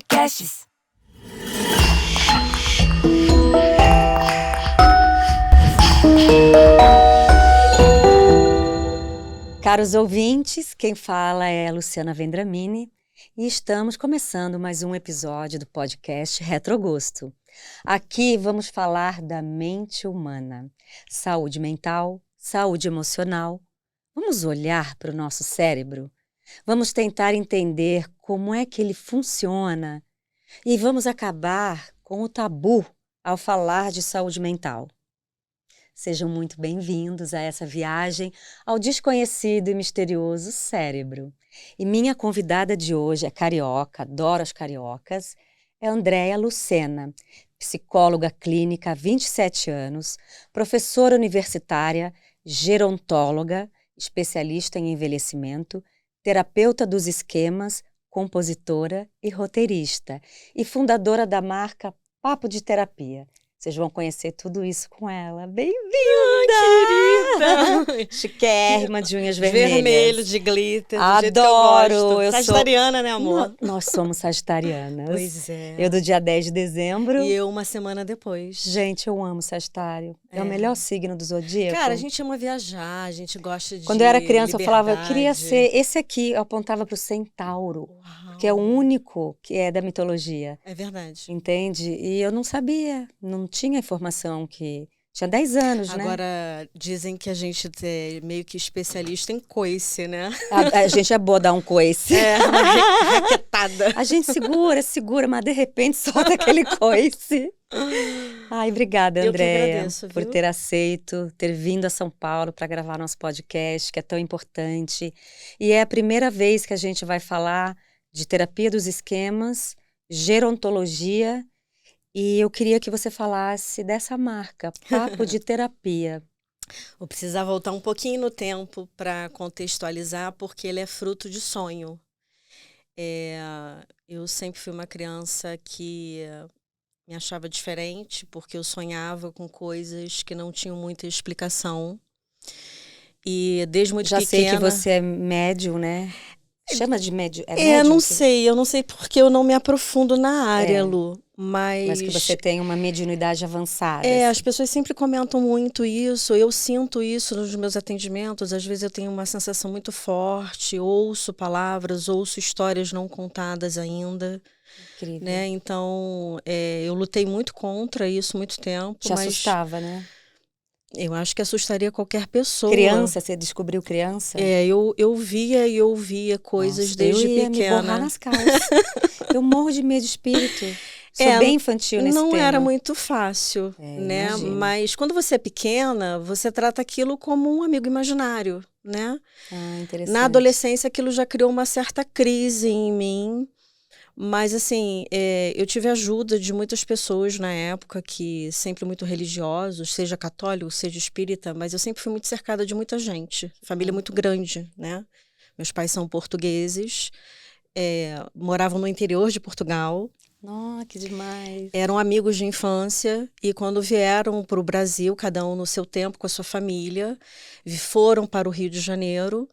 Podcasts. Caros ouvintes, quem fala é a Luciana Vendramini e estamos começando mais um episódio do podcast Retrogosto. Aqui vamos falar da mente humana, saúde mental, saúde emocional. Vamos olhar para o nosso cérebro? Vamos tentar entender como é que ele funciona e vamos acabar com o tabu ao falar de saúde mental. Sejam muito bem-vindos a essa viagem ao desconhecido e misterioso cérebro. E minha convidada de hoje é carioca, adoro as cariocas, é Andréia Lucena, psicóloga clínica há 27 anos, professora universitária, gerontóloga, especialista em envelhecimento, terapeuta dos esquemas, compositora e roteirista, e fundadora da marca Papo de Terapia. Vocês vão conhecer tudo isso com ela. Bem-vinda! Querida! Chiquérrima, de unhas vermelhas. Vermelho, de glitter, do jeito que eu Adoro! gosto. Sagitariana, né, amor? Nós somos sagitarianas. Pois é. Eu do dia 10 de dezembro. E eu uma semana depois. Gente, eu amo Sagitário. É o melhor signo do zodíaco. Cara, a gente ama viajar, a gente gosta de Quando eu era criança, eu falava, eu liberdade. queria ser esse aqui. Eu apontava para o Centauro, Uau. que é o único que é da mitologia. É verdade. Entende? E eu não sabia, não tinha informação que... Tinha 10 anos, né? Agora, dizem que a gente é meio que especialista em coice, né? A gente é boa dar um coice. É, uma raquetada. A gente segura, mas de repente solta aquele coice. Ai, obrigada, Eu que Andréia, agradeço, por viu? ter aceito, ter vindo a São Paulo para gravar nosso podcast, que é tão importante. E é a primeira vez que a gente vai falar de terapia dos esquemas, gerontologia, e eu queria que você falasse dessa marca, Papo de Terapia. Vou precisar voltar um pouquinho no tempo para contextualizar, porque ele é fruto de sonho. Eu sempre fui uma criança que me achava diferente, porque eu sonhava com coisas que não tinham muita explicação. E desde muito Já pequena... sei que você é médium, né? Chama de médium? É eu médium não sei porque eu não me aprofundo na área, Lu. Mas que você tem uma mediunidade avançada. As pessoas sempre comentam muito isso, eu sinto isso nos meus atendimentos, às vezes eu tenho uma sensação muito forte, ouço palavras, ouço histórias não contadas ainda. Incrível. Né? Então, eu lutei muito contra isso muito tempo. Te assustava, né? Eu acho que assustaria qualquer pessoa. Criança, você descobriu criança? Eu via e ouvia coisas. Nossa, desde eu ia pequena. me borrar nas calças. Eu morro de medo de espírito. Sou bem infantil nesse não tema. era muito fácil, né? Imagino. Mas quando você é pequena, você trata aquilo como um amigo imaginário, né? Ah, interessante. Na adolescência, aquilo já criou uma certa crise em mim. Mas, assim, eu tive ajuda de muitas pessoas na época, que sempre muito religiosos, seja católico, seja espírita, mas eu sempre fui muito cercada de muita gente. Família muito grande, né? Meus pais são portugueses, moravam no interior de Portugal. Nossa, que demais. Eram amigos de infância e quando vieram para o Brasil, cada um no seu tempo, com a sua família, foram para o Rio de Janeiro.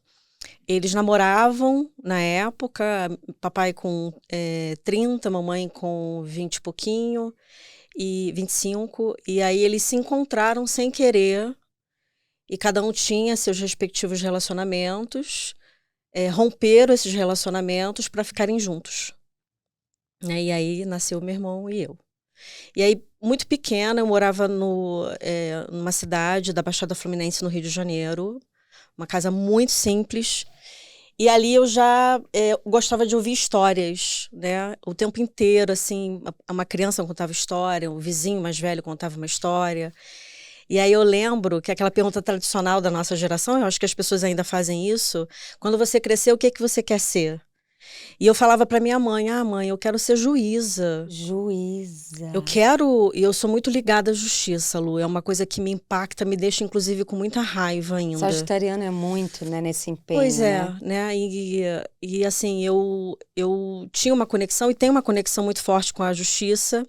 Eles namoravam na época, papai com 30, mamãe com 20 e pouquinho, e 25. E aí eles se encontraram sem querer e cada um tinha seus respectivos relacionamentos, romperam esses relacionamentos para ficarem juntos. E aí nasceu meu irmão e eu. E aí, muito pequena, eu morava numa cidade da Baixada Fluminense, no Rio de Janeiro, uma casa muito simples. E ali eu já gostava de ouvir histórias, né? O tempo inteiro, assim, uma criança contava história, um vizinho mais velho contava uma história. E aí eu lembro que aquela pergunta tradicional da nossa geração, eu acho que as pessoas ainda fazem isso, quando você crescer, o que você quer ser? E eu falava para minha mãe, mãe, eu quero ser juíza. Juíza. E eu sou muito ligada à justiça, Lu. É uma coisa que me impacta, me deixa, inclusive, com muita raiva ainda. Sagitariano é muito, né, nesse empenho. Pois né? E assim, eu tinha uma conexão e tenho uma conexão muito forte com a justiça.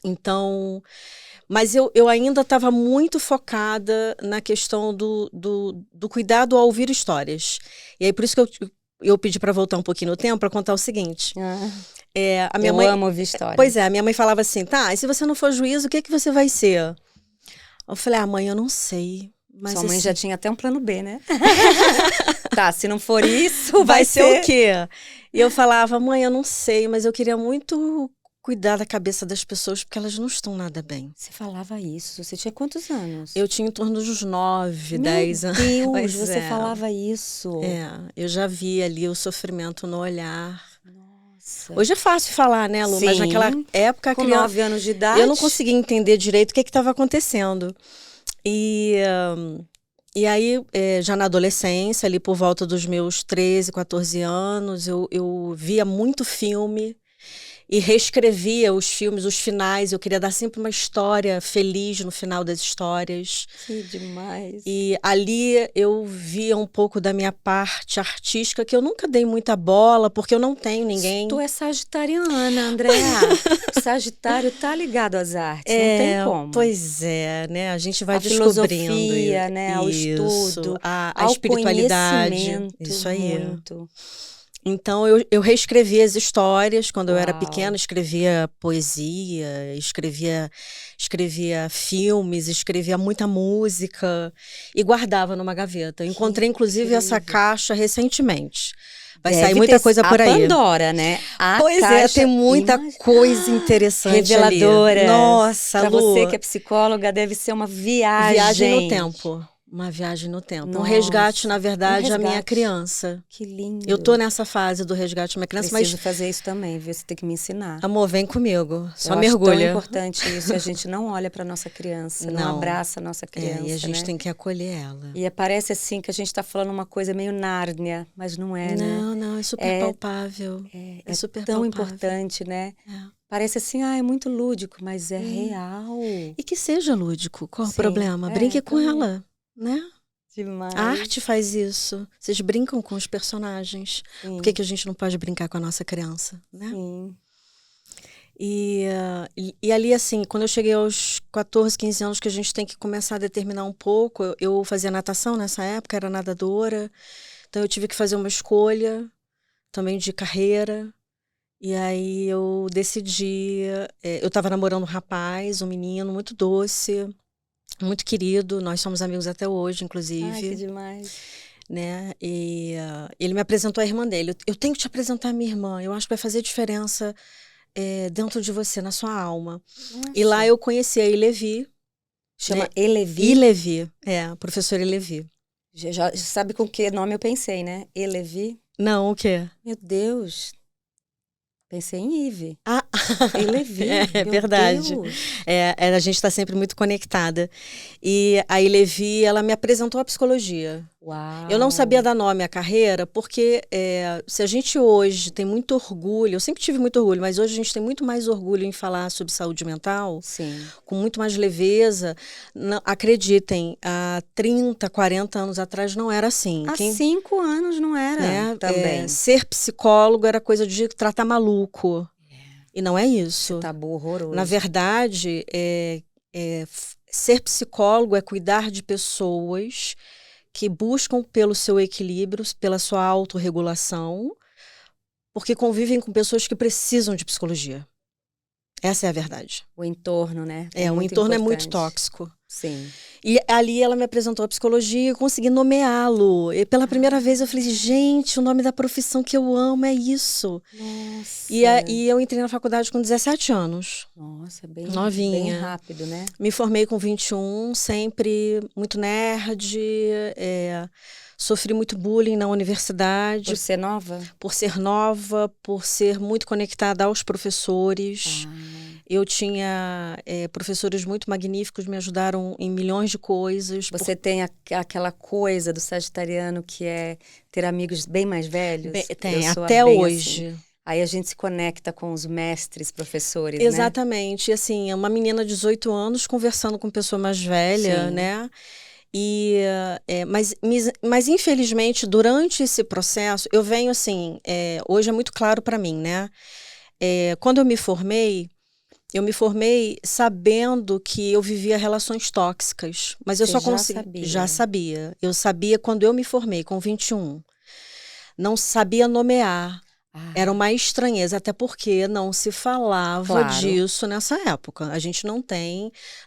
Então, mas eu ainda estava muito focada na questão do cuidado ao ouvir histórias. E aí, por isso que eu pedi para voltar um pouquinho no tempo para contar o seguinte. A minha Eu mãe, amo ouvir histórias. pois é, a minha mãe falava assim, tá, e se você não for juiz, o que que você vai ser? Eu falei, mãe, eu não sei. Mas Sua mãe assim, já tinha até um plano B, né? Tá, se não for isso, vai ser o quê? E eu falava, mãe, eu não sei, mas eu queria muito cuidar da cabeça das pessoas, porque elas não estão nada bem. Você falava isso? Você tinha quantos anos? Eu tinha em torno dos 9, 10 anos. Meu Deus, Pois você é. falava isso. Eu já vi ali o sofrimento no olhar. Nossa. Hoje é fácil falar, né, Lu? Mas Sim. naquela época, a Com criança... 9 anos de idade. Eu não conseguia entender direito o que estava acontecendo. E aí, já na adolescência, ali por volta dos meus 13, 14 anos, eu via muito filme e reescrevia os filmes, os finais. Eu queria dar sempre uma história feliz no final das histórias. Que demais. E ali eu via um pouco da minha parte artística, que eu nunca dei muita bola, porque eu não tenho ninguém. Tu é sagitariana, Andréa. Sagitário tá ligado às artes, não tem como. Pois é, né? A gente vai a descobrindo filosofia, né? Ao estudo, a ao espiritualidade. conhecimento, Isso aí. Muito. Então, eu reescrevia as histórias. Quando eu era Uau. pequena, escrevia poesia, escrevia filmes, escrevia muita música e guardava numa gaveta. Encontrei, inclusive, essa caixa recentemente. Vai sair muita coisa por aí. A Pandora, né? Pois caixa, tem muita coisa interessante reveladora. ali. Nossa, pra Lu. você que é psicóloga, deve ser uma viagem. Viagem no tempo. Uma viagem no tempo. Nossa, um resgate, na verdade, a minha resgate. criança. Que lindo. Eu tô nessa fase do resgate da minha criança, Preciso fazer isso também, viu? Você tem que me ensinar. Amor, vem comigo. Só Eu mergulha. acho tão importante isso. A gente não olha pra nossa criança, não abraça a nossa criança, e a gente né? tem que acolher ela. E parece assim que a gente tá falando uma coisa meio Nárnia, mas não é, né? Não, é super palpável. É super tão palpável. importante, né? Parece assim, é muito lúdico, mas é real. E que seja lúdico, qual o problema? Brinque com ela, né? Demais. A arte faz isso. Vocês brincam com os personagens. Sim. Por que a gente não pode brincar com a nossa criança, né? Sim. E ali, assim, quando eu cheguei aos 14, 15 anos, que a gente tem que começar a determinar um pouco, eu fazia natação nessa época, era nadadora, então eu tive que fazer uma escolha também de carreira. E aí eu decidi, eu estava namorando um rapaz, um menino muito doce, muito querido, nós somos amigos até hoje, inclusive. Ai, que demais. Né? E ele me apresentou a irmã dele. Eu tenho que te apresentar a minha irmã, eu acho que vai fazer diferença dentro de você, na sua alma. Nossa. E lá eu conheci a Elevi. Chama Elevi? Elevi, a professora Elevi. Já sabe com que nome eu pensei, né? Elevi? Não, o quê? Meu Deus. Pensei em Ive. Elevi. É verdade. A gente está sempre muito conectada. E a Elevi, ela me apresentou a psicologia. Uau. Eu não sabia dar nome à carreira, porque se a gente hoje tem muito orgulho, eu sempre tive muito orgulho, mas hoje a gente tem muito mais orgulho em falar sobre saúde mental, sim, com muito mais leveza. Não, acreditem, há 30, 40 anos atrás não era assim. Há 5 anos não era também. Ser psicólogo era coisa de tratar maluco. E não é isso. Tabu horroroso. Na verdade, ser psicólogo é cuidar de pessoas que buscam pelo seu equilíbrio, pela sua autorregulação, porque convivem com pessoas que precisam de psicologia. Essa é a verdade. O entorno, né? O entorno é muito tóxico. Sim. E ali ela me apresentou a psicologia e eu consegui nomeá-lo. E pela primeira vez eu falei, gente, o nome da profissão que eu amo é isso. Nossa. E eu entrei na faculdade com 17 anos. Nossa, bem novinha. Bem rápido, né? Me formei com 21, sempre muito nerd, sofri muito bullying na universidade. Por ser nova? Por ser nova, por ser muito conectada aos professores. Eu tinha professores muito magníficos, me ajudaram em milhões de coisas. Você tem aquela coisa do sagitariano que é ter amigos bem mais velhos? Tem, até hoje. Assim. Aí a gente se conecta com os mestres, professores, Exatamente. né? Assim, uma menina de 18 anos conversando com pessoa mais velha, sim, né? Mas infelizmente, durante esse processo, eu venho assim, hoje é muito claro para mim, né? Quando eu me formei sabendo que eu vivia relações tóxicas, mas eu só consegui... Já sabia. Eu sabia quando eu me formei, com 21. Não sabia nomear. Era uma estranheza, até porque não se falava Claro. disso nessa época. A gente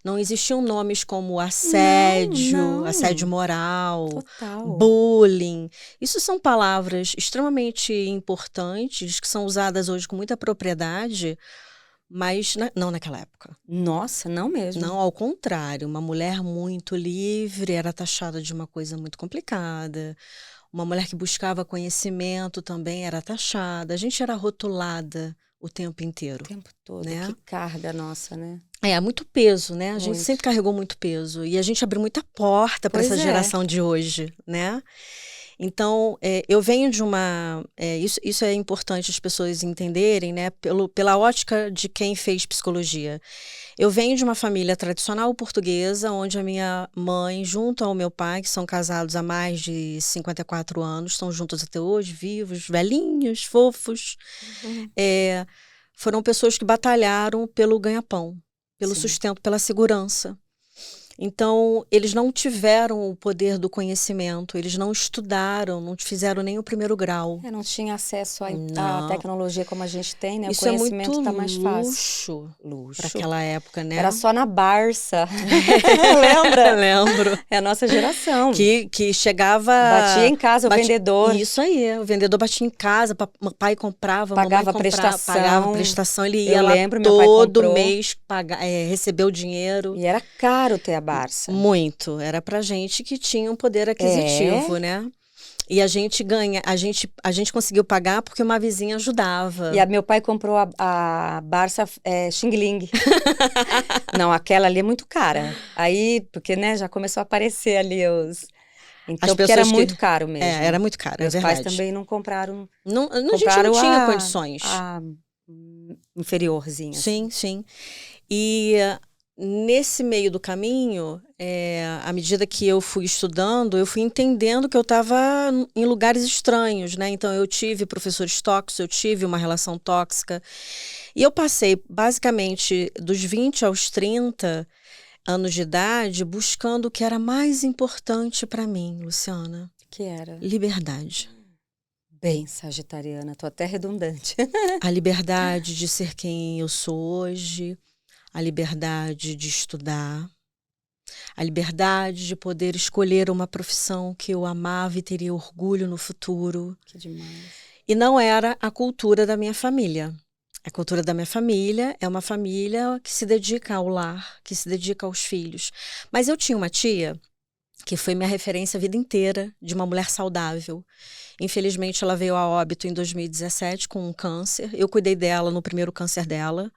não existiam nomes como assédio, Não. assédio moral, Total. bullying. Isso são palavras extremamente importantes, que são usadas hoje com muita propriedade, mas não naquela época. Nossa, não mesmo. Não, ao contrário, uma mulher muito livre era taxada de uma coisa muito complicada. Uma mulher que buscava conhecimento também era taxada. A gente era rotulada o tempo inteiro. O tempo todo. Né? Que carga nossa, né? Muito peso, né? A gente Muito. sempre carregou muito peso. E a gente abriu muita porta para Pois essa é. geração de hoje, né? Então, eu venho de uma... isso é importante as pessoas entenderem, né? Pela ótica de quem fez psicologia. Eu venho de uma família tradicional portuguesa, onde a minha mãe, junto ao meu pai, que são casados há mais de 54 anos, estão juntos até hoje, vivos, velhinhos, fofos. Foram pessoas que batalharam pelo ganha-pão, pelo Sim. sustento, pela segurança. Então, eles não tiveram o poder do conhecimento, eles não estudaram, não fizeram nem o primeiro grau. Não tinha acesso à Não. tecnologia como a gente tem, né? Isso o conhecimento é muito está mais fácil. luxo para aquela época, né? Era só na Barça. Lembra? Lembro. É a nossa geração. Que chegava... Batia em casa o vendedor. Isso aí, o vendedor batia em casa, pai comprava, Pagava mamãe comprava, prestação. pagava prestação, ele ia Eu lá lembro, meu pai todo comprou. mês receber o dinheiro. E era caro ter a Barça. Muito, era pra gente que tinha um poder aquisitivo, né? E a gente a gente conseguiu pagar porque uma vizinha ajudava. E meu pai comprou a Barça Xing Ling. Não, aquela ali é muito cara. Aí, porque, né, já começou a aparecer ali os... Então, porque era muito caro mesmo. Era muito caro, Meus é verdade. pais também não compraram... A gente não tinha condições. A inferiorzinha. Sim, sim. E... nesse meio do caminho, à medida que eu fui estudando, eu fui entendendo que eu estava em lugares estranhos, né? Então, eu tive professores tóxicos, eu tive uma relação tóxica. E eu passei, basicamente, dos 20 aos 30 anos de idade, buscando o que era mais importante para mim, Luciana. Que era? Liberdade. Bem sagitariana, tô até redundante. A liberdade de ser quem eu sou hoje, a liberdade de estudar, a liberdade de poder escolher uma profissão que eu amava e teria orgulho no futuro. Que demais. E não era a cultura da minha família. A cultura da minha família é uma família que se dedica ao lar, que se dedica aos filhos. Mas eu tinha uma tia que foi minha referência a vida inteira de uma mulher saudável. Infelizmente, ela veio a óbito em 2017 com um câncer. Eu cuidei dela no primeiro câncer dela.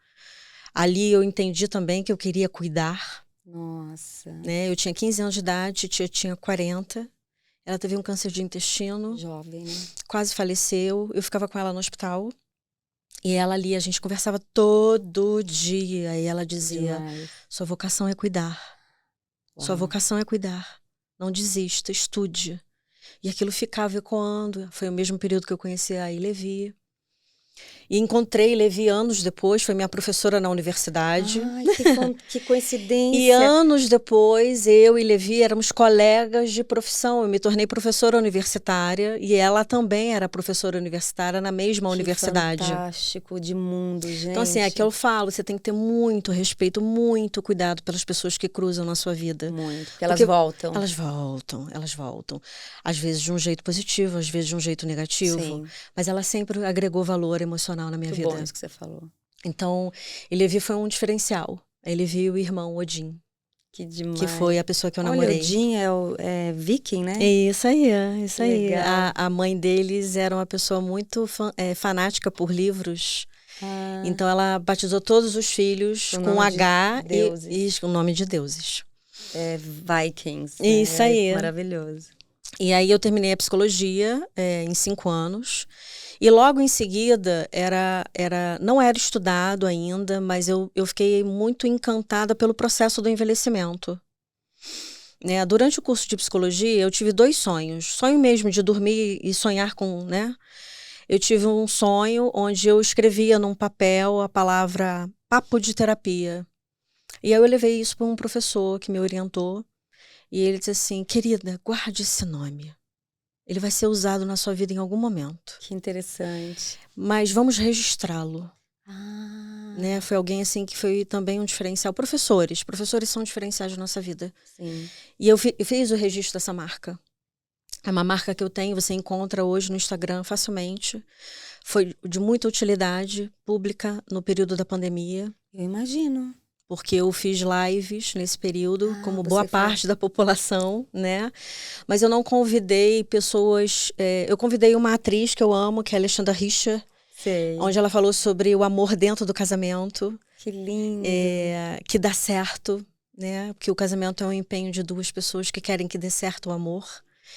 Ali eu entendi também que eu queria cuidar. Nossa. Né? Eu tinha 15 anos de idade, tia tinha 40. Ela teve um câncer de intestino. Jovem, né? Quase faleceu. Eu ficava com ela no hospital. E ela ali, a gente conversava todo dia. E ela dizia, sua vocação é cuidar. Uau. Sua vocação é cuidar. Não desista, estude. E aquilo ficava ecoando. Foi o mesmo período que eu conheci a Levi. E encontrei Levi anos depois, foi minha professora na universidade. Ai, que coincidência. E anos depois, eu e Levi éramos colegas de profissão. Eu me tornei professora universitária e ela também era professora universitária na mesma universidade. Fantástico, de mundo, gente. Então, assim, é que eu falo, você tem que ter muito respeito, muito cuidado pelas pessoas que cruzam na sua vida. Muito, porque elas voltam. Elas voltam. Às vezes de um jeito positivo, às vezes de um jeito negativo. Sim. Mas ela sempre agregou valor emocional na minha vida. Bom isso que você falou. Então, Levi foi um diferencial. Ele viu o irmão Odin. Que demais. Que foi a pessoa que eu namorei. Odin é viking, né? Isso aí, isso aí. Legal. A mãe deles era uma pessoa muito fanática por livros. Então, ela batizou todos os filhos com H e com o nome de deuses. Vikings. Isso né? aí. Maravilhoso. E aí eu terminei a psicologia em 5 anos. E logo em seguida, não era estudado ainda, mas eu fiquei muito encantada pelo processo do envelhecimento. Né? Durante o curso de psicologia, eu tive 2 sonhos. Sonho mesmo de dormir e sonhar com... né? Eu tive um sonho onde eu escrevia num papel a palavra papo de terapia. E aí eu levei isso para um professor que me orientou. E ele disse assim, querida, guarde esse nome. ele vai ser usado na sua vida em algum momento. Que interessante. Mas vamos registrá-lo. Ah, Né? Foi alguém assim que foi também um diferencial. Professores são diferenciais na nossa vida. sim. E eu fiz o registro dessa marca. É uma marca que eu tenho, você encontra hoje no Instagram facilmente. Foi de muita utilidade pública no período da pandemia, Eu imagino. porque eu fiz lives nesse período, Ah, como você boa fez. parte da população, né? Mas eu não convidei pessoas... eu convidei uma atriz que eu amo, que é a Alexandra Richter, Sei. onde ela falou sobre o amor dentro do casamento, Que lindo. que dá certo, né? Porque o casamento é um empenho de duas pessoas que querem que dê certo o amor,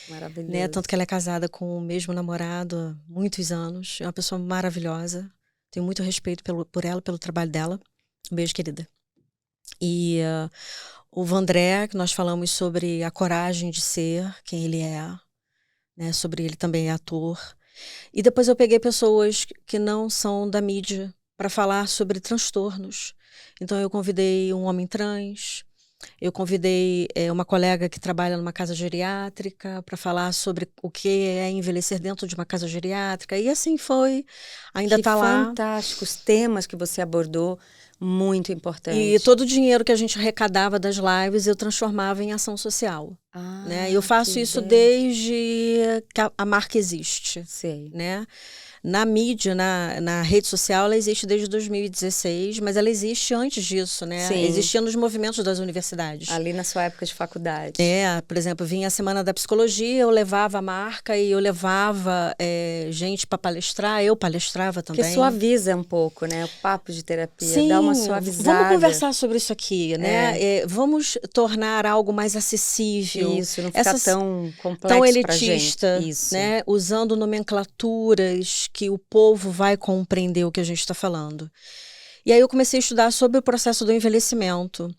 Maravilhoso. né? Tanto que ela é casada com o mesmo namorado há muitos anos. É uma pessoa maravilhosa. Tenho muito respeito por ela, pelo trabalho dela. Um beijo, querida. E o Vandré, que nós falamos sobre a coragem de ser quem ele é, né? Sobre ele também é ator. E depois eu peguei pessoas que não são da mídia para falar sobre transtornos. Então eu convidei um homem trans, eu convidei uma colega que trabalha numa casa geriátrica para falar sobre o que é envelhecer dentro de uma casa geriátrica. E assim foi, ainda está lá. Fantásticos temas que você abordou, muito importante. E todo o dinheiro que a gente arrecadava das lives eu transformava em ação social. Né? E eu faço isso desde que a marca existe. Sei. Né? Na mídia, na rede social, ela existe desde 2016, mas ela existe antes disso, né? Sim. Existia nos movimentos das universidades. Ali na sua época de faculdade. Por exemplo, vinha a Semana da Psicologia, eu levava a marca e eu levava gente para palestrar, eu palestrava também. Porque suaviza um pouco, né? O papo de terapia, Sim, dá uma suavizada. Vamos conversar sobre isso aqui, né? Vamos tornar algo mais acessível. Isso, não ficar tão complexo tão pra elitista, gente. Isso. Né? Usando nomenclaturas que o povo vai compreender o que a gente está falando. E aí eu comecei a estudar sobre o processo do envelhecimento,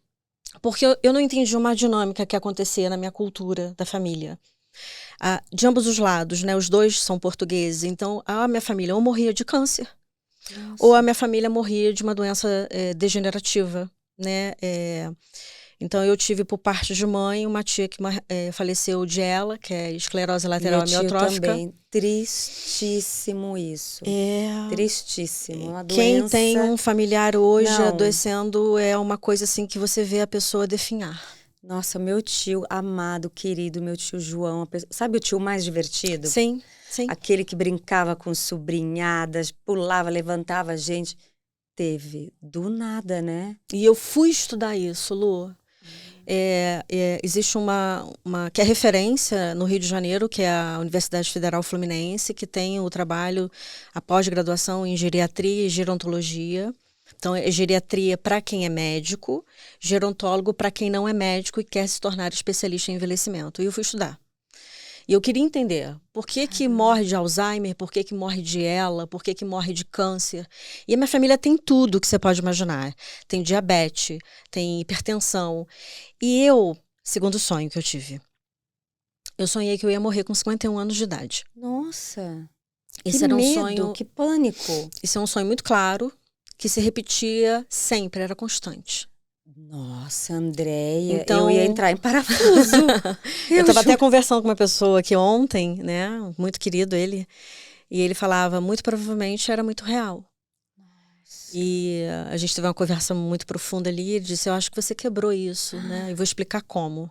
porque eu não entendi uma dinâmica que acontecia na minha cultura da família. De ambos os lados, né? Os dois são portugueses, então a minha família ou morria de câncer, Nossa. ou a minha família morria de uma doença degenerativa, né? Então, eu tive, por parte de mãe, uma tia que faleceu de ELA, que é esclerose lateral amiotrófica. Também. Tristíssimo isso. Tristíssimo. Uma Quem doença... tem um familiar hoje adoecendo é uma coisa assim que você vê a pessoa definhar. Nossa, meu tio amado, querido, meu tio João. Sabe o tio mais divertido? Sim, sim. Aquele que brincava com sobrinhadas, pulava, levantava a gente. Teve do nada, né? E eu fui estudar isso, Lu. Existe uma que é referência no Rio de Janeiro, que é a Universidade Federal Fluminense, que tem o trabalho, a pós-graduação em geriatria e gerontologia. Então, é geriatria para quem é médico, gerontólogo para quem não é médico e quer se tornar especialista em envelhecimento. E eu fui estudar. E eu queria entender por que morre de Alzheimer, por que morre de ELA, por que morre de câncer. E a minha família tem tudo que você pode imaginar. Tem diabetes, tem hipertensão. E eu, segundo sonho que eu tive, eu sonhei que eu ia morrer com 51 anos de idade. Nossa, Esse que era um medo, sonho, que pânico. Esse é um sonho muito claro, que se repetia sempre, era constante. Nossa, Andréia, então, eu ia entrar em parafuso. Eu estava até conversando com uma pessoa aqui ontem, né? Muito querido ele. E ele falava, muito provavelmente era muito real. Nossa. E a gente teve uma conversa muito profunda ali. Ele disse, eu acho que você quebrou isso, né? E vou explicar como.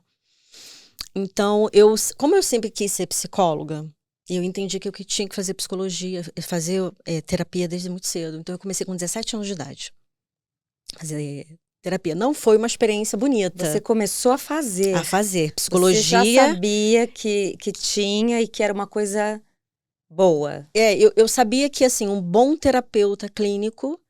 Então, como eu sempre quis ser psicóloga, eu entendi que eu tinha que fazer psicologia, fazer terapia desde muito cedo. Então, eu comecei com 17 anos de idade. Fazer terapia. Não foi uma experiência bonita. Você começou a fazer. Psicologia. Você já sabia que tinha e que era uma coisa boa. Eu sabia que, assim, um bom terapeuta clínico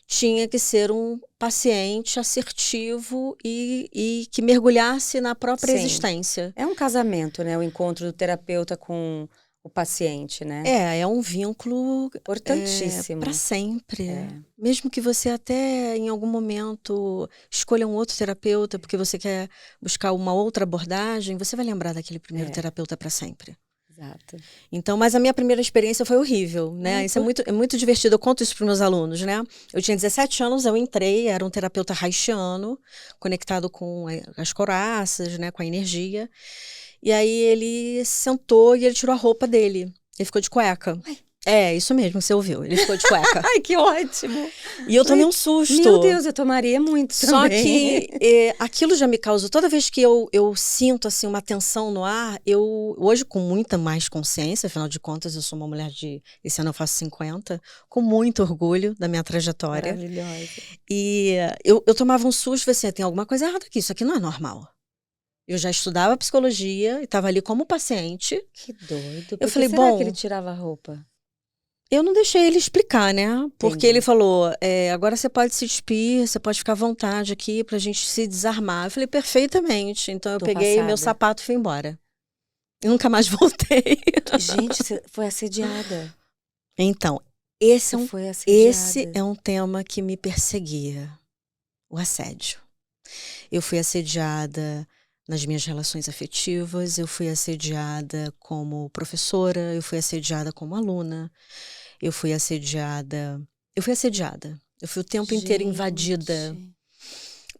tinha que ser um paciente assertivo e que mergulhasse na própria existência. É um casamento, né? O encontro do terapeuta com o paciente, né? É um vínculo importantíssimo. Para sempre. Mesmo que você até em algum momento escolha um outro terapeuta porque você quer buscar uma outra abordagem, você vai lembrar daquele primeiro terapeuta para sempre. Exato. Então, mas a minha primeira experiência foi horrível, né? Isso é muito divertido, eu conto isso para os meus alunos, né? Eu tinha 17 anos, eu entrei, era um terapeuta haitiano, conectado com as coraças, né? Com a energia. E aí ele sentou e ele tirou a roupa dele. Ele ficou de cueca. Ai. É, isso mesmo, você ouviu. Ele ficou de cueca. Ai, que ótimo! E eu tomei um susto. Meu Deus, eu tomaria muito Só também. que aquilo já me causou. Toda vez que eu sinto assim uma tensão no ar, eu hoje com muita mais consciência, afinal de contas eu sou uma mulher de esse ano eu faço 50, com muito orgulho da minha trajetória. Maravilhosa. E eu tomava um susto, falei assim, tem alguma coisa errada aqui, isso aqui não é normal. Eu já estudava psicologia e estava ali como paciente. Que doido. Eu Por que falei, será bom, que ele tirava a roupa? eu não deixei ele explicar, né? Porque Entendi. ele falou, agora você pode se despir, você pode ficar à vontade aqui pra gente se desarmar. Eu falei, perfeitamente. Então eu Tô peguei meu passada. sapato e fui embora. E nunca mais voltei. Gente, você foi assediada. Então, esse Você foi esse assediada. é um tema que me perseguia. O assédio. Eu fui assediada nas minhas relações afetivas, eu fui assediada como professora, eu fui assediada como aluna, eu fui assediada. Eu fui assediada. Eu fui o tempo inteiro invadida. Gente.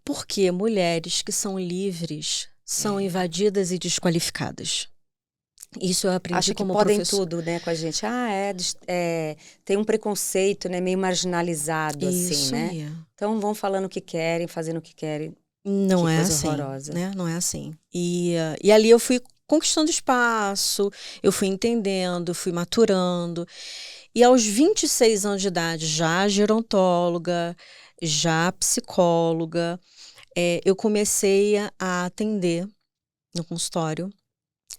Porque mulheres que são livres são invadidas e desqualificadas. Isso eu aprendi Acho que como podem professora. tudo, né, com a gente. Tem um preconceito, né, meio marginalizado, assim, Isso né? aí. Então vão falando o que querem, fazendo o que querem. Não Que é coisa assim, horrorosa. né? Não é assim. E ali eu fui conquistando espaço, eu fui entendendo, fui maturando. E aos 26 anos de idade, já gerontóloga, já psicóloga, eu comecei a atender no consultório.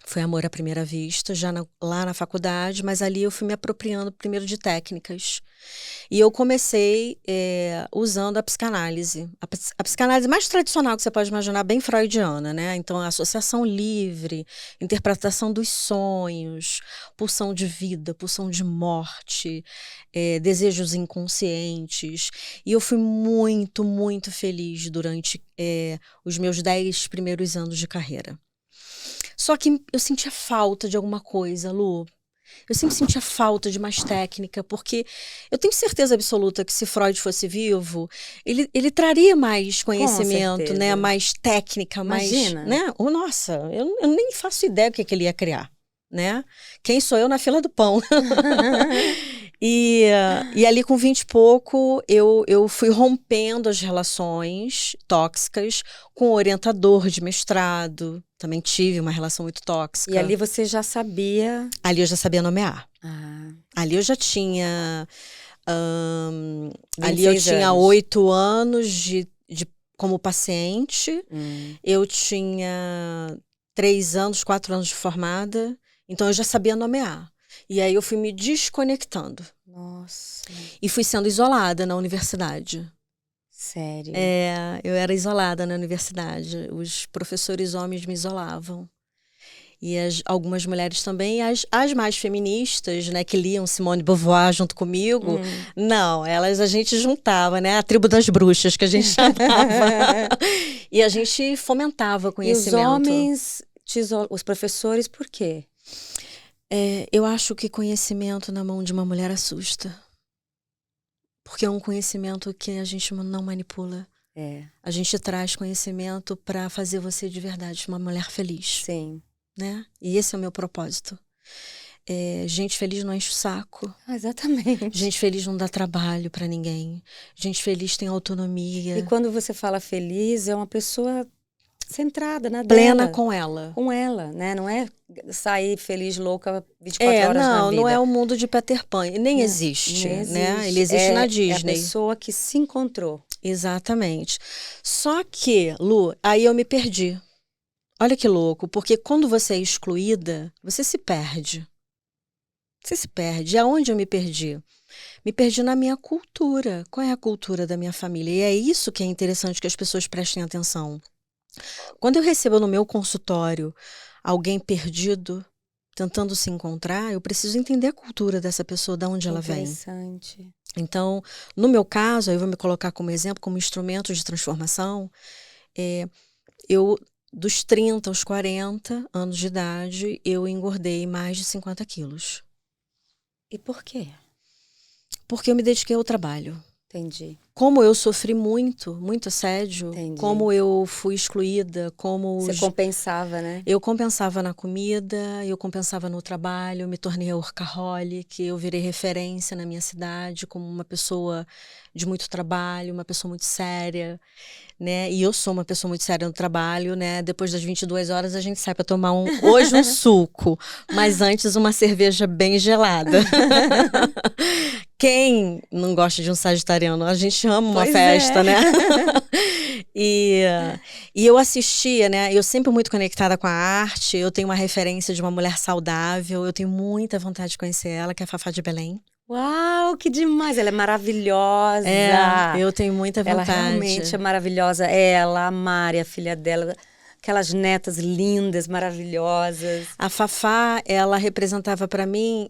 Foi amor à primeira vista, lá na faculdade, mas ali eu fui me apropriando primeiro de técnicas. E eu comecei usando a psicanálise. A psicanálise mais tradicional que você pode imaginar, bem freudiana, né? Então, a associação livre, interpretação dos sonhos, pulsão de vida, pulsão de morte, desejos inconscientes. E eu fui muito, muito feliz durante os meus 10 primeiros anos de carreira. Só que eu sentia falta de alguma coisa, Lu. Eu sempre sentia falta de mais técnica, porque eu tenho certeza absoluta que se Freud fosse vivo, ele traria mais conhecimento, né? certeza. Mais técnica, Imagina. mais, né? Nossa, eu nem faço ideia do que ele ia criar, né? Quem sou eu na fila do pão? E ali com 20 e pouco, eu fui rompendo as relações tóxicas com o orientador de mestrado. Também tive uma relação muito tóxica. E ali você já sabia. Ali eu já sabia nomear. Ah, Ali eu já tinha. Ali eu 26 tinha anos. 8 anos como paciente. Eu tinha 3 anos, 4 anos de formada. Então eu já sabia nomear. E aí eu fui me desconectando. Nossa. E fui sendo isolada na universidade. Sério. Eu era isolada na universidade. Os professores homens me isolavam. E algumas mulheres também, as mais feministas, né, que liam Simone de Beauvoir junto comigo, não, a gente juntava, né, a tribo das bruxas, que a gente chamava. E a gente fomentava conhecimento. E os homens, os professores, por quê? Eu acho que conhecimento na mão de uma mulher assusta. Porque é um conhecimento que a gente não manipula. A gente traz conhecimento para fazer você de verdade uma mulher feliz. Sim. Né? E esse é o meu propósito. Gente feliz não enche o saco. Exatamente. Gente feliz não dá trabalho para ninguém. Gente feliz tem autonomia. E quando você fala feliz, é uma pessoa centrada na plena dela. com ela. Com ela, né? Não é sair feliz, louca, 24 horas na vida. Não é o mundo de Peter Pan. Nem existe, nem existe. né? Ele existe na Disney. É a pessoa que se encontrou. Exatamente. Só que, Lu, aí eu me perdi. Olha que louco, porque quando você é excluída, você se perde. Você se perde. E aonde eu me perdi? Me perdi na minha cultura. Qual é a cultura da minha família? E é isso que é interessante que as pessoas prestem atenção. Quando eu recebo no meu consultório alguém perdido, tentando se encontrar, eu preciso entender a cultura dessa pessoa, de onde ela vem. Interessante. Então, no meu caso, eu vou me colocar como exemplo, como instrumento de transformação, dos 30 aos 40 anos de idade, eu engordei mais de 50 quilos. E por quê? Porque eu me dediquei ao trabalho. Entendi. Como eu sofri muito assédio, Entendi. como eu fui excluída, como Você compensava, né? eu compensava na comida, eu compensava no trabalho, eu me tornei workaholic, eu virei referência na minha cidade como uma pessoa de muito trabalho, uma pessoa muito séria, né? E eu sou uma pessoa muito séria no trabalho, né? Depois das 22 horas a gente sai para tomar hoje um suco, mas antes uma cerveja bem gelada. Quem não gosta de um sagitariano? A gente ama uma Pois festa, é. né? E, e eu assistia, né? Eu sempre muito conectada com a arte. Eu tenho uma referência de uma mulher saudável. Eu tenho muita vontade de conhecer ela, que é a Fafá de Belém. Uau, que demais! Ela é maravilhosa. Eu tenho muita Ela vontade. realmente é maravilhosa. Ela, a Mari, a filha dela, aquelas netas lindas, maravilhosas. A Fafá, ela representava para mim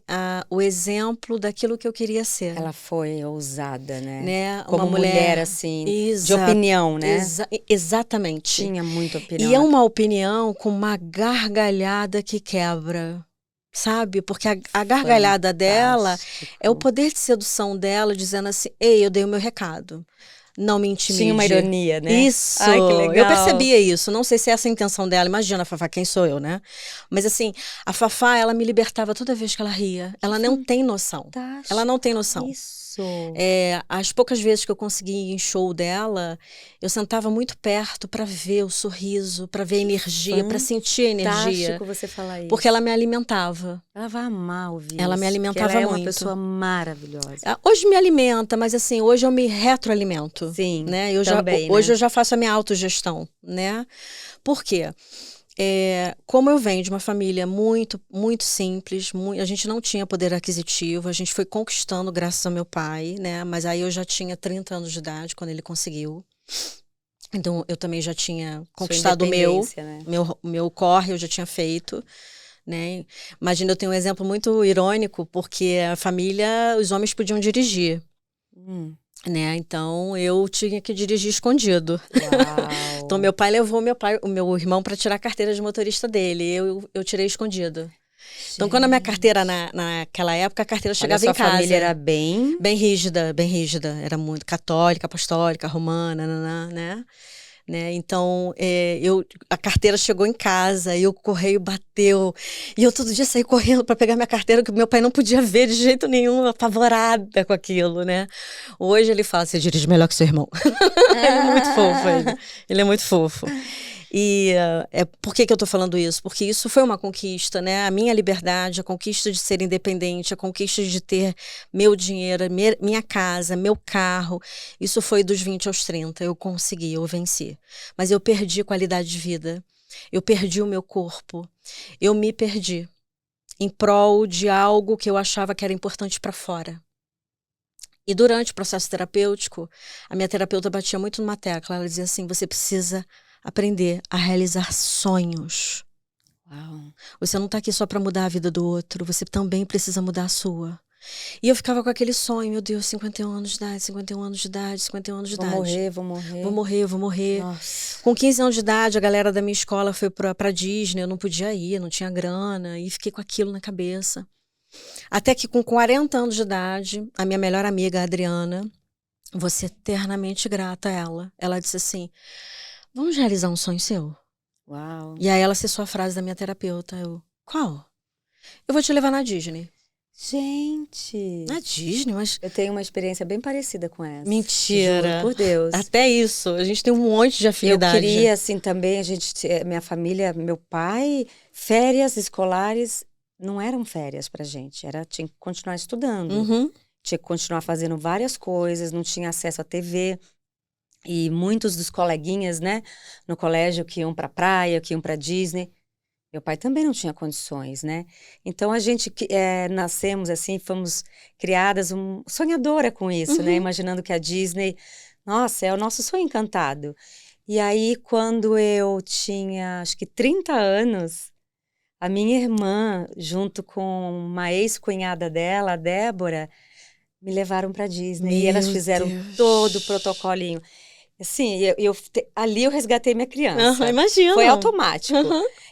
o exemplo daquilo que eu queria ser. Ela foi ousada, né? Né? Como Uma mulher, assim, de opinião, né? Exatamente. Tinha muita opinião. E é uma opinião com uma gargalhada que quebra, sabe? Porque a gargalhada dela é o poder de sedução dela, dizendo assim: ei, eu dei o meu recado. Não me intimide. Tinha uma ironia, né? Isso. Ai, que legal. Eu percebia isso. Não sei se é essa a intenção dela. Imagina, Fafá, quem sou eu, né? Mas assim, a Fafá, ela me libertava toda vez que ela ria. Ela não tem noção. Fantástico. Ela não tem noção. Isso. As poucas vezes que eu consegui ir em show dela, eu sentava muito perto para ver o sorriso, para ver a energia, para sentir a energia. Fantástico você falar isso. Porque ela me alimentava. Ela vai amar ouvir Ela isso, me alimentava ela é muito. uma pessoa maravilhosa. Hoje me alimenta, mas assim, hoje eu me retroalimento. Sim, né? também, Hoje né? eu já faço a minha autogestão, né? Por quê? Como eu venho de uma família muito, muito simples, a gente não tinha poder aquisitivo, a gente foi conquistando graças ao meu pai, né? Mas aí eu já tinha 30 anos de idade quando ele conseguiu. Então eu também já tinha conquistado o meu corre, eu já tinha feito. Né? Imagina, eu tenho um exemplo muito irônico, porque a família, os homens podiam dirigir. Né? Então eu tinha que dirigir escondido. Uau. Então meu pai levou o meu irmão para tirar a carteira de motorista dele. Eu tirei escondido. Gente. Então quando a minha carteira naquela época, a carteira chegava em casa. A família era bem rígida, bem rígida. Era muito católica, apostólica, romana, né? Então, a carteira chegou em casa e o correio bateu. E eu todo dia saí correndo para pegar minha carteira, que meu pai não podia ver de jeito nenhum, apavorada com aquilo, né? Hoje ele fala, você dirige melhor que seu irmão. Ele é muito fofo, ele é muito fofo. E por que eu tô falando isso? Porque isso foi uma conquista, né? A minha liberdade, a conquista de ser independente, a conquista de ter meu dinheiro, minha casa, meu carro. Isso foi dos 20 aos 30. Eu consegui, eu venci. Mas eu perdi qualidade de vida. Eu perdi o meu corpo. Eu me perdi em prol de algo que eu achava que era importante para fora. E durante o processo terapêutico, a minha terapeuta batia muito numa tecla. Ela dizia assim, você precisa aprender a realizar sonhos. Uau. Você não está aqui só para mudar a vida do outro, você também precisa mudar a sua. E eu ficava com aquele sonho, meu Deus, 51 anos de idade, 51 anos de idade, 51 anos de idade. Vou morrer. Nossa. Com 15 anos de idade, a galera da minha escola foi pra Disney, eu não podia ir, não tinha grana, e fiquei com aquilo na cabeça. Até que com 40 anos de idade, a minha melhor amiga, a Adriana, vou ser eternamente grata a ela. Ela disse assim, vamos realizar um sonho seu? Uau. E aí ela acessou a frase da minha terapeuta. Qual? Eu vou te levar na Disney. Gente. Na Disney, mas... Eu tenho uma experiência bem parecida com essa. Mentira. Juro por Deus. Até isso. A gente tem um monte de afinidade. Eu queria, assim, também, minha família, meu pai, férias escolares não eram férias pra gente. Tinha que continuar estudando. Uhum. Tinha que continuar fazendo várias coisas, não tinha acesso à TV. E muitos dos coleguinhas, né, no colégio que iam pra praia, que iam pra Disney, meu pai também não tinha condições, né? Então a gente nascemos assim, fomos criadas sonhadora com isso, né? Imaginando que a Disney, nossa, é o nosso sonho encantado. E aí quando eu tinha, acho que 30 anos, a minha irmã, junto com uma ex-cunhada dela, a Débora, me levaram pra Disney. E elas fizeram todo o protocolinho. Assim, ali eu resgatei minha criança. Imagina. Foi automático.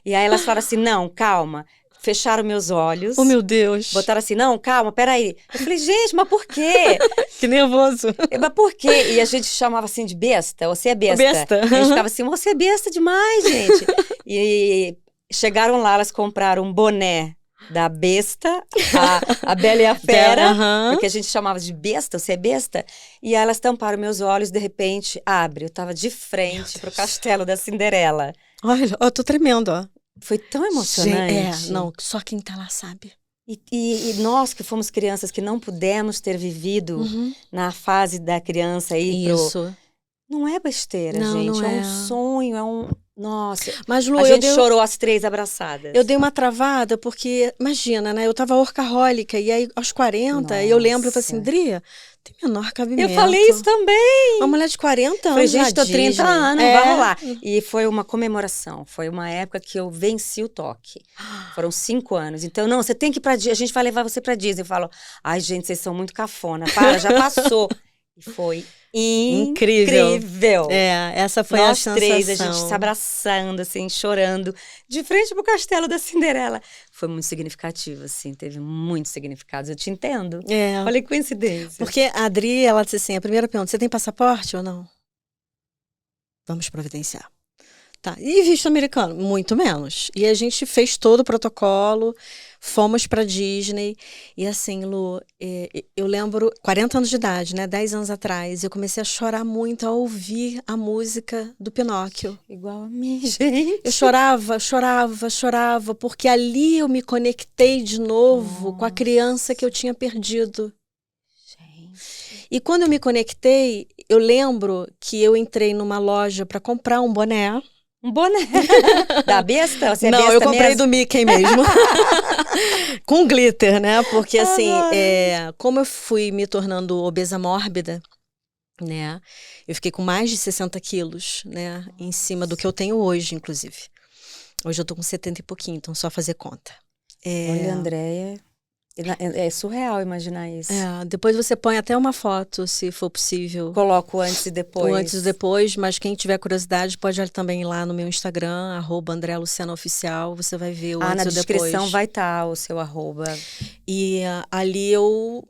E aí elas falaram assim, não, calma, fecharam meus olhos. Oh, meu Deus. Botaram assim, não, calma, peraí. Eu falei, gente, mas por quê? Que nervoso. Mas por quê? E a gente chamava assim de besta, você é besta. Besta. A gente ficava assim, você é besta demais, gente. E chegaram lá, elas compraram um boné da besta, a Bela e a Fera, porque a gente chamava de besta, você é besta. E aí elas tamparam meus olhos, de repente, abre. Eu tava de frente pro castelo da Cinderela. Olha, eu tô tremendo, ó. Foi tão emocionante. Não, só quem tá lá sabe. E nós que fomos crianças que não pudemos ter vivido na fase da criança aí Isso. Não é besteira, Não, gente. não é é. um sonho, Nossa. Mas, Lu, a gente chorou as 3 abraçadas. Eu dei uma travada porque, imagina, né? Eu tava workahólica e aí aos 40, eu lembro, eu falei assim, Dria, tem menor cabimento. Eu falei isso também. Uma mulher de 40 anos. Falei, gente, tô 30 anos, vai rolar. E foi uma comemoração. Foi uma época que eu venci o toque. Foram 5 anos. Então, não, você tem que ir pra Disney. A gente vai levar você pra Disney. Eu falo, ai, gente, vocês são muito cafona. Para, já passou. E foi incrível. Essa foi Nós a sensação. 3, a gente se abraçando, assim, chorando, de frente pro castelo da Cinderela. Foi muito significativo, assim, teve muitos significados. Eu te entendo. Olha que coincidência. Porque a Adri, ela disse assim, a primeira pergunta, você tem passaporte ou não? Vamos providenciar. Tá. E visto americano? Muito menos. E a gente fez todo o protocolo, fomos pra Disney. E assim, Lu, eu lembro, 40 anos de idade, né? 10 anos atrás, eu comecei a chorar muito ao ouvir a música do Pinóquio. Igual a mim, gente. Eu chorava, porque ali eu me conectei de novo com a criança que eu tinha perdido. Gente. E quando eu me conectei, eu lembro que eu entrei numa loja para comprar um boné. Um boné? Da besta? Você é não, besta eu comprei mesmo? do Mickey mesmo. Com glitter, né? Porque assim, como eu fui me tornando obesa mórbida, né? Eu fiquei com mais de 60 quilos, né? Em cima do que eu tenho hoje, inclusive. Hoje eu tô com 70 e pouquinho, então só fazer conta. Olha, Andréia, é surreal imaginar isso. Depois você põe até uma foto, se for possível. Coloco antes e depois. O antes e depois, mas quem tiver curiosidade pode também ir lá no meu Instagram, @AndréaLucianaOficial, você vai ver o antes e depois. Na descrição vai estar o seu arroba. E ali eu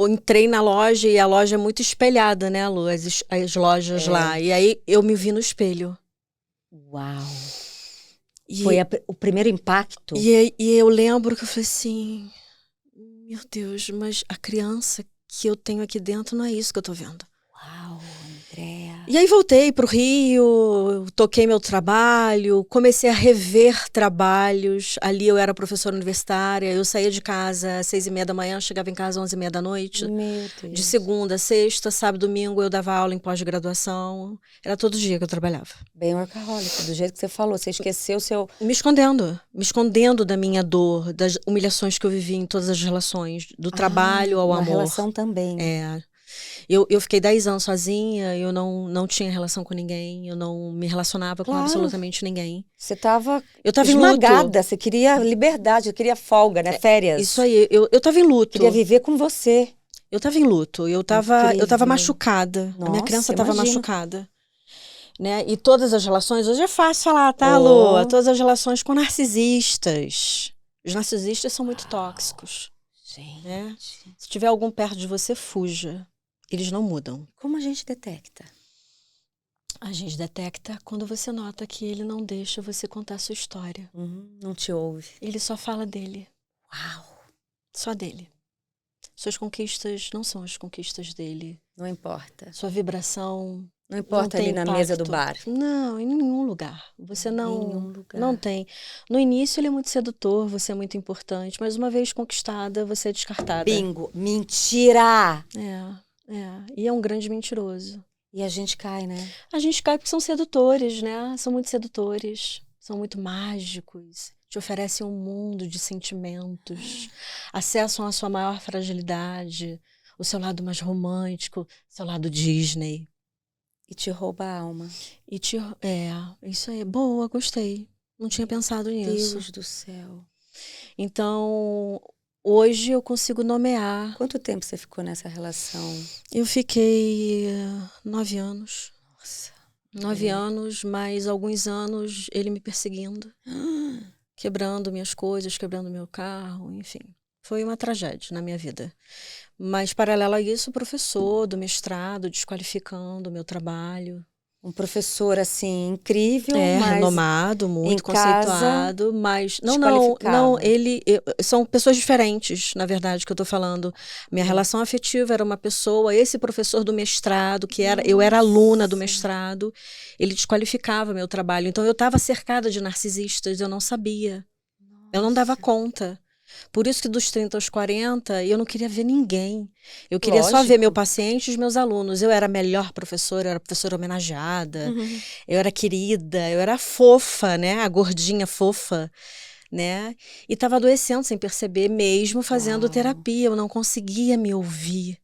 entrei na loja e a loja é muito espelhada, né, Lu? As lojas lá. E aí eu me vi no espelho. Uau! Foi o primeiro impacto? E eu lembro que eu falei assim, meu Deus, mas a criança que eu tenho aqui dentro não é isso que eu tô vendo. Uau, Andréa. E aí voltei pro Rio, toquei meu trabalho, comecei a rever trabalhos. Ali eu era professora universitária, eu saía de casa às 6h30 da manhã, chegava em casa às 11h30 da noite. Meu Deus. De segunda a sexta, sábado, domingo eu dava aula em pós-graduação. Era todo dia que eu trabalhava. Bem workaholic, do jeito que você falou. Você esqueceu o seu... Me escondendo da minha dor, das humilhações que eu vivi em todas as relações, do trabalho ao amor. A relação também. Eu fiquei 10 anos sozinha, eu não tinha relação com ninguém, eu não me relacionava com absolutamente ninguém. Você estava esmagada, em luto. Você queria liberdade, você queria folga, né? Férias. Isso aí, eu tava em luto. Queria viver com você. Eu tava em luto, eu tava machucada. Nossa, a minha criança tava machucada. Né? E todas as relações, hoje é fácil falar, tá, Lu? Todas as relações com narcisistas. Os narcisistas são muito tóxicos. Gente. Né? Se tiver algum perto de você, fuja. Eles não mudam. Como a gente detecta? A gente detecta quando você nota que ele não deixa você contar a sua história. Não te ouve. Ele só fala dele. Uau! Só dele. Suas conquistas não são as conquistas dele. Não importa. Sua vibração... Não importa ali na mesa do bar. Não, em nenhum lugar. Você não tem. No início ele é muito sedutor, você é muito importante, mas uma vez conquistada, você é descartada. Bingo! Mentira! E é um grande mentiroso. E a gente cai, né? A gente cai porque são sedutores, né? São muito sedutores, são muito mágicos, te oferecem um mundo de sentimentos, acessam a sua maior fragilidade, o seu lado mais romântico, seu lado Disney. E te rouba a alma. Isso aí. Boa, gostei. Não tinha pensado nisso. Deus do céu. Então, hoje eu consigo nomear. Quanto tempo você ficou nessa relação? Eu fiquei 9 anos. Nossa. 9 anos, mais alguns anos ele me perseguindo. quebrando minhas coisas, quebrando meu carro, enfim. Foi uma tragédia na minha vida. Mas, paralelo a isso, o professor do mestrado desqualificando o meu trabalho. Um professor, assim, incrível, mas Renomado, muito em casa, conceituado, mas não, desqualificava. são pessoas diferentes, na verdade, que eu tô falando. Minha relação afetiva era uma pessoa, esse professor do mestrado, eu era aluna do Nossa. mestrado, ele desqualificava meu trabalho. Então eu estava cercada de narcisistas, eu não sabia. Eu não dava Nossa. conta. Por isso que dos 30 aos 40, eu não queria ver ninguém. Eu queria só ver Lógico. meu paciente e os meus alunos. Eu era a melhor professora, eu era professora homenageada, eu era querida, eu era fofa, né? A gordinha fofa, né? E estava adoecendo sem perceber, mesmo fazendo Uau. terapia. Eu não conseguia me ouvir.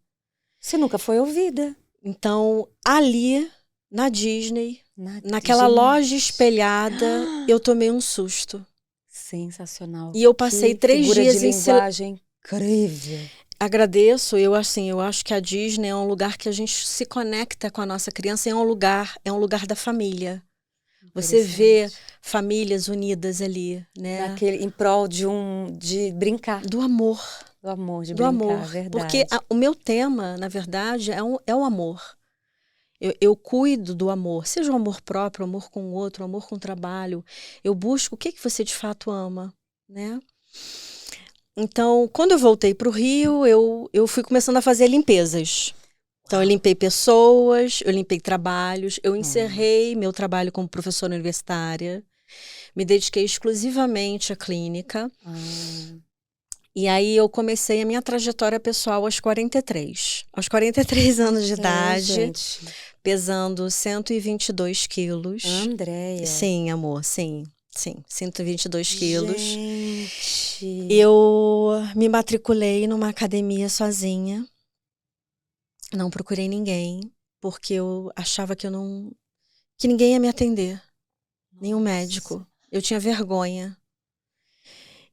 Você nunca foi ouvida. Então, ali, na Disney, naquela Gente. loja espelhada, eu tomei um susto. Sensacional. E eu passei Que 3 figura dias de em linguagem incrível. Agradeço, eu acho que a Disney é um lugar que a gente se conecta com a nossa criança, é um lugar da família. Você vê famílias unidas ali, né? Em prol de brincar. Do amor. Do amor, de Do brincar, amor. verdade. Porque o meu tema, na verdade, é o amor. Eu cuido do amor, seja o amor próprio, o amor com o outro, o amor com o trabalho. Eu busco o que você de fato ama, né? Então, quando eu voltei para o Rio, eu fui começando a fazer limpezas. Então, eu limpei pessoas, eu limpei trabalhos, eu encerrei meu trabalho como professora universitária, me dediquei exclusivamente à clínica. E aí eu comecei a minha trajetória pessoal aos 43. Aos 43 anos de idade, gente. pesando 122 quilos. Andréia. Sim, amor, sim. 122 quilos. Gente. Eu me matriculei numa academia sozinha. Não procurei ninguém, porque eu achava que ninguém ia me atender. Nenhum médico. Eu tinha vergonha.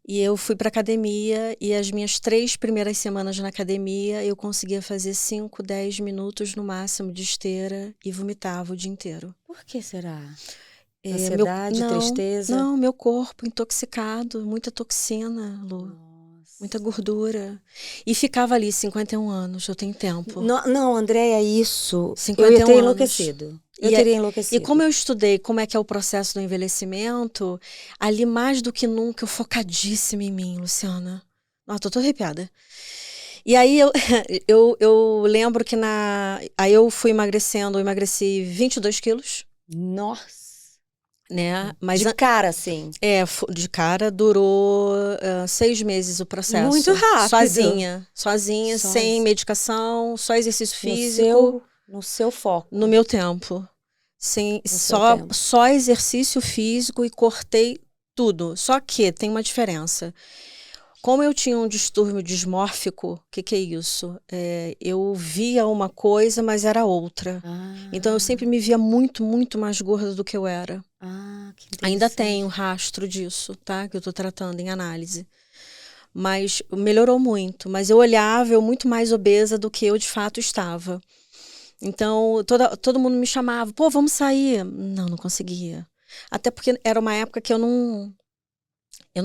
E eu fui para academia e as minhas 3 primeiras semanas na academia eu conseguia fazer 5, 10 minutos no máximo de esteira e vomitava o dia inteiro. Por que será? Ansiedade, tristeza? Não, meu corpo intoxicado, muita toxina, Lu. Muita gordura. E ficava ali 51 anos, eu tenho tempo. Não, Andréia, isso. 51 eu ia ter anos. enlouquecido. Eu teria enlouquecido. E como eu estudei como é que é o processo do envelhecimento, ali mais do que nunca eu focadíssima em mim, Luciana. Tô toda arrepiada. E aí eu lembro que aí eu fui emagrecendo, eu emagreci 22 quilos. Nossa. Né? Mas de cara, assim. De cara durou 6 meses o processo. Muito rápido. Sozinha, sem medicação, só exercício físico. No seu foco. No meu tempo. Sim, só exercício físico e cortei tudo. Só que tem uma diferença. Como eu tinha um distúrbio dismórfico, o que é isso? Eu via uma coisa, mas era outra. Então eu sempre me via muito, muito mais gorda do que eu era. Que Ainda tenho rastro disso, tá? Que eu tô tratando em análise. Mas melhorou muito. Mas eu olhava, eu muito mais obesa do que eu de fato estava. Então, todo mundo me chamava, pô, vamos sair. Não conseguia. Até porque era uma época que eu não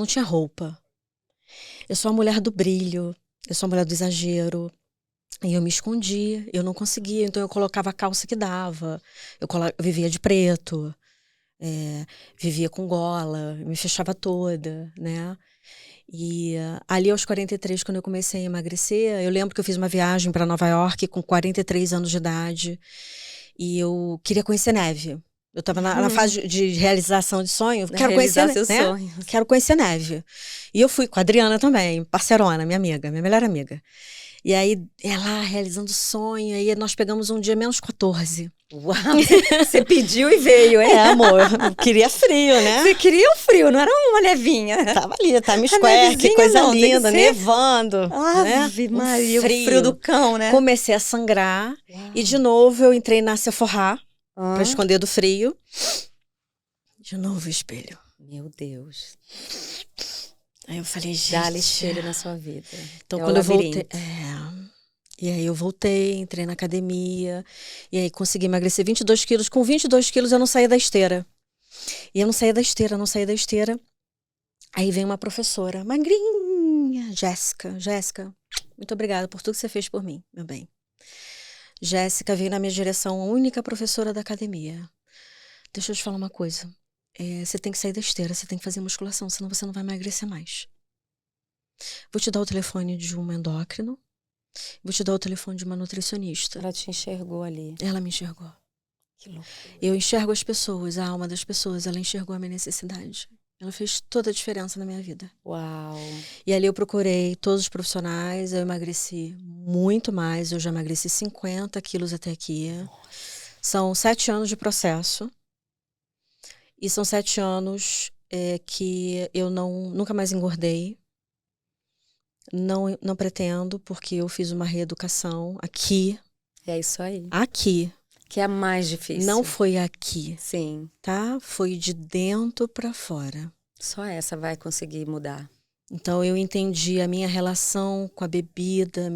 tinha roupa. Eu sou a mulher do brilho, eu sou a mulher do exagero. E eu me escondia, eu não conseguia. Então eu colocava a calça que dava. Eu vivia de preto, vivia com gola, me fechava toda, né? E ali aos 43, quando eu comecei a emagrecer, eu lembro que eu fiz uma viagem para Nova York com 43 anos de idade. E eu queria conhecer neve. Eu estava na fase de realização de sonho. Quero conhecer, seus sonhos. Quero conhecer neve. E eu fui com a Adriana também, parceirona, minha amiga, minha melhor amiga. E aí, ela realizando o sonho, aí nós pegamos um dia -14. Uau! Você pediu e veio, hein? Amor, queria frio, né? Você queria o frio, não era uma nevinha. Tava ali, Times Square, que coisa linda, nevando. Ave Maria, o frio do cão, né? Comecei a sangrar. Uau. E de novo eu entrei na Sephora pra esconder do frio. De novo o espelho. Meu Deus. Aí eu falei, gente... Dá-lhe espelho na sua vida. Então quando eu voltei... E aí eu voltei, entrei na academia, e aí consegui emagrecer 22 quilos. Com 22 quilos eu não saía da esteira. E eu não saía da esteira. Aí vem uma professora, magrinha, Jéssica, muito obrigada por tudo que você fez por mim, meu bem. Jéssica veio na minha direção, a única professora da academia. Deixa eu te falar uma coisa. Você tem que sair da esteira, você tem que fazer musculação, senão você não vai emagrecer mais. Vou te dar o telefone de um endócrino, vou te dar o telefone de uma nutricionista. Ela te enxergou ali. Ela me enxergou. Que loucura. Eu enxergo as pessoas, a alma das pessoas, ela enxergou a minha necessidade. Ela fez toda a diferença na minha vida. Uau. E ali eu procurei todos os profissionais, eu emagreci muito mais, eu já emagreci 50 quilos até aqui. Nossa. São 7 anos de processo. E são 7 anos que eu nunca mais engordei. Não pretendo, porque eu fiz uma reeducação aqui. É isso aí. Aqui. Que é a mais difícil. Não foi aqui. Sim. Tá? Foi de dentro para fora. Só essa vai conseguir mudar. Então eu entendi a minha relação com a bebida,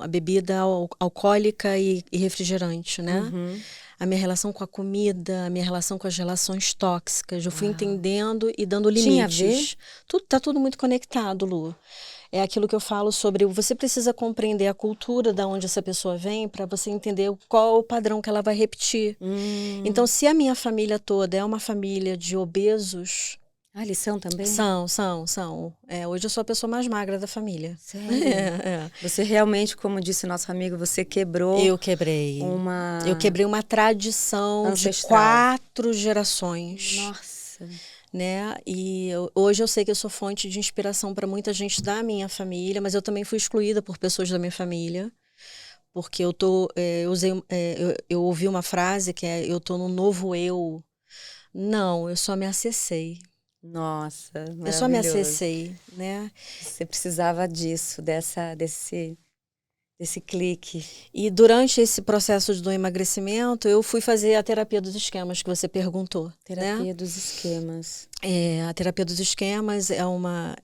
a bebida alcoólica e refrigerante, né? Uhum. A minha relação com a comida, a minha relação com as relações tóxicas. Eu fui entendendo e dando limites. Tinha a ver? Tá tudo muito conectado, Lu. É aquilo que eu falo sobre você precisa compreender a cultura da onde essa pessoa vem para você entender qual é o padrão que ela vai repetir. Então, se a minha família toda é uma família de obesos... Ah, eles são também? São. Hoje eu sou a pessoa mais magra da família. Sério? Você realmente, como disse nosso amigo, você quebrou... Eu quebrei. Eu quebrei uma tradição ancestral. De 4 gerações. Nossa... Né? E hoje eu sei que eu sou fonte de inspiração para muita gente da minha família, mas eu também fui excluída por pessoas da minha família, porque eu ouvi uma frase que é: eu tô no novo eu. Não, eu só me acessei. Nossa, eu só me acessei, né? Você precisava disso, desse clique. E durante esse processo do emagrecimento, eu fui fazer a terapia dos esquemas que você perguntou. Terapia dos esquemas. A terapia dos esquemas é uma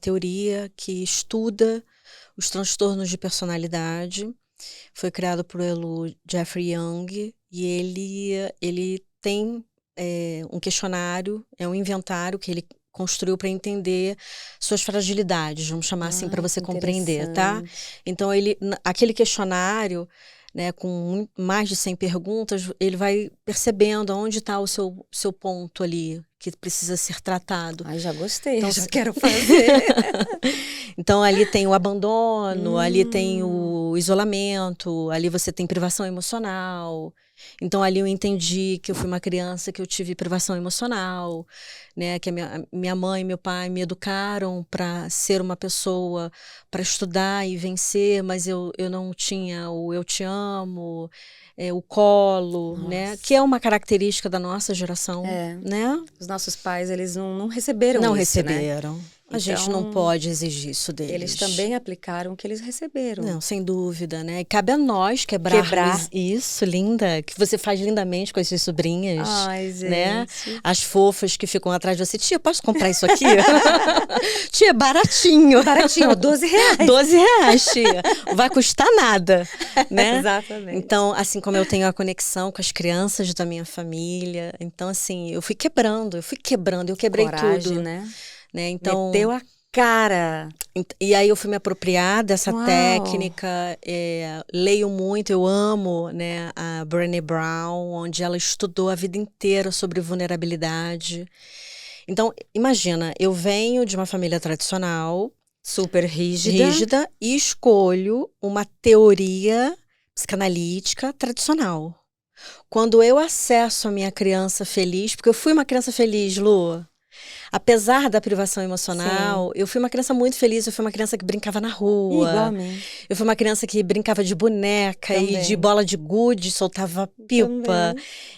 teoria que estuda os transtornos de personalidade. Foi criado pelo Jeffrey Young e ele tem um questionário, um inventário que ele construiu para entender suas fragilidades, vamos chamar assim, para você compreender, tá? Então, aquele questionário, né, com mais de 100 perguntas, ele vai percebendo aonde está o seu ponto ali, que precisa ser tratado. Ai, já gostei, então, já quero fazer. Então, ali tem o abandono, ali tem o isolamento, ali você tem privação emocional. Então, ali eu entendi que eu fui uma criança que eu tive privação emocional, né? Que a minha mãe e meu pai me educaram para ser uma pessoa, para estudar e vencer, mas eu não tinha o eu te amo, o colo, né? Que é uma característica da nossa geração, né? Os nossos pais, eles não receberam isso, Não receberam. Né? A gente não pode exigir isso deles. Eles também aplicaram o que eles receberam. Não, sem dúvida, né? E cabe a nós quebrar isso, linda, que você faz lindamente com as suas sobrinhas. Ai, gente. Né? As fofas que ficam atrás de você. Tia, posso comprar isso aqui? Tia, baratinho. Baratinho, R$12. R$12, tia. Não vai custar nada, né? Exatamente. Então, assim como eu tenho a conexão com as crianças da minha família, então, assim, eu quebrei coragem, tudo. Né? Então, meteu a cara. E aí eu fui me apropriar dessa técnica, leio muito, eu amo, né, a Brené Brown, onde ela estudou a vida inteira sobre vulnerabilidade. Então, imagina, eu venho de uma família tradicional, super rígida, e escolho uma teoria psicanalítica tradicional. Quando eu acesso a minha criança feliz, porque eu fui uma criança feliz, Lu, apesar da privação emocional, eu fui uma criança muito feliz. Eu fui uma criança que brincava na rua. Igualmente. Eu fui uma criança que brincava de boneca e de bola de gude, soltava pipa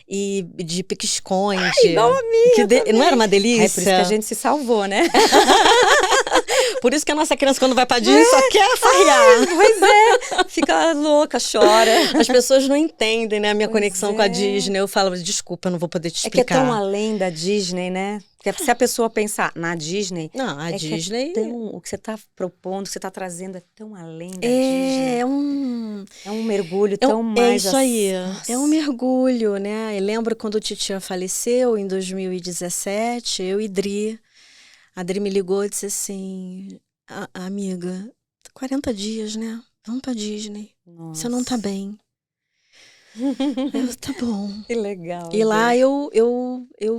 e de pique-esconde. Igual a minha. Não era uma delícia? É por isso que a gente se salvou, né? Por isso que a nossa criança, quando vai pra Disney, só quer farrear. Pois é, fica louca, chora. As pessoas não entendem, né, a minha Pois conexão com a Disney. Eu falo, desculpa, eu não vou poder te É que é explicar. tão além da Disney, né? Porque se a pessoa pensar na Disney... Não, a Disney... o que você está propondo, o que você está trazendo é tão além da Disney. É um mergulho tão mais... É isso aí, Nossa. é um mergulho, né? Eu lembro quando o Titia faleceu, em 2017, eu e Dri. A Dri me ligou e disse assim, amiga, 40 dias, né? Vamos pra Disney. Nossa. Você não tá bem. Tá bom. Que legal. E lá eu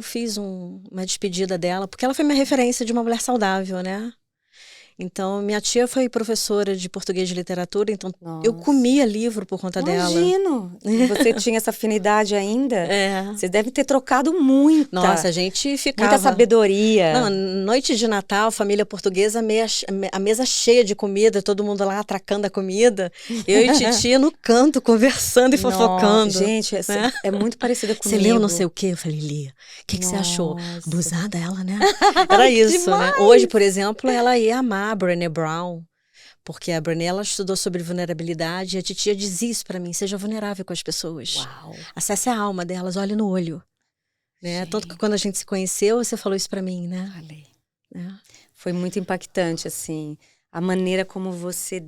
fiz uma despedida dela, porque ela foi minha referência de uma mulher saudável, né? Então, minha tia foi professora de português de literatura, então eu comia livro por conta dela. Imagino! Você tinha essa afinidade ainda? É. Você deve ter trocado muita. Nossa, a gente ficava... Muita sabedoria. Não, noite de Natal, família portuguesa, a mesa cheia de comida, todo mundo lá atracando a comida. Eu e Titia no canto, conversando e fofocando. Gente, é muito parecida comigo. Você leu não sei o quê? Eu falei, Lia, o que você achou? Abusada ela, né? Era isso, né? Hoje, por exemplo, ela ia amar a Brené Brown, porque a Brené, ela estudou sobre vulnerabilidade e a titia dizia isso pra mim, seja vulnerável com as pessoas. Uau. Acesse a alma delas, olhe no olho. Né? Tanto que quando a gente se conheceu, você falou isso pra mim, né? Falei. É. Foi muito impactante, assim, a maneira como você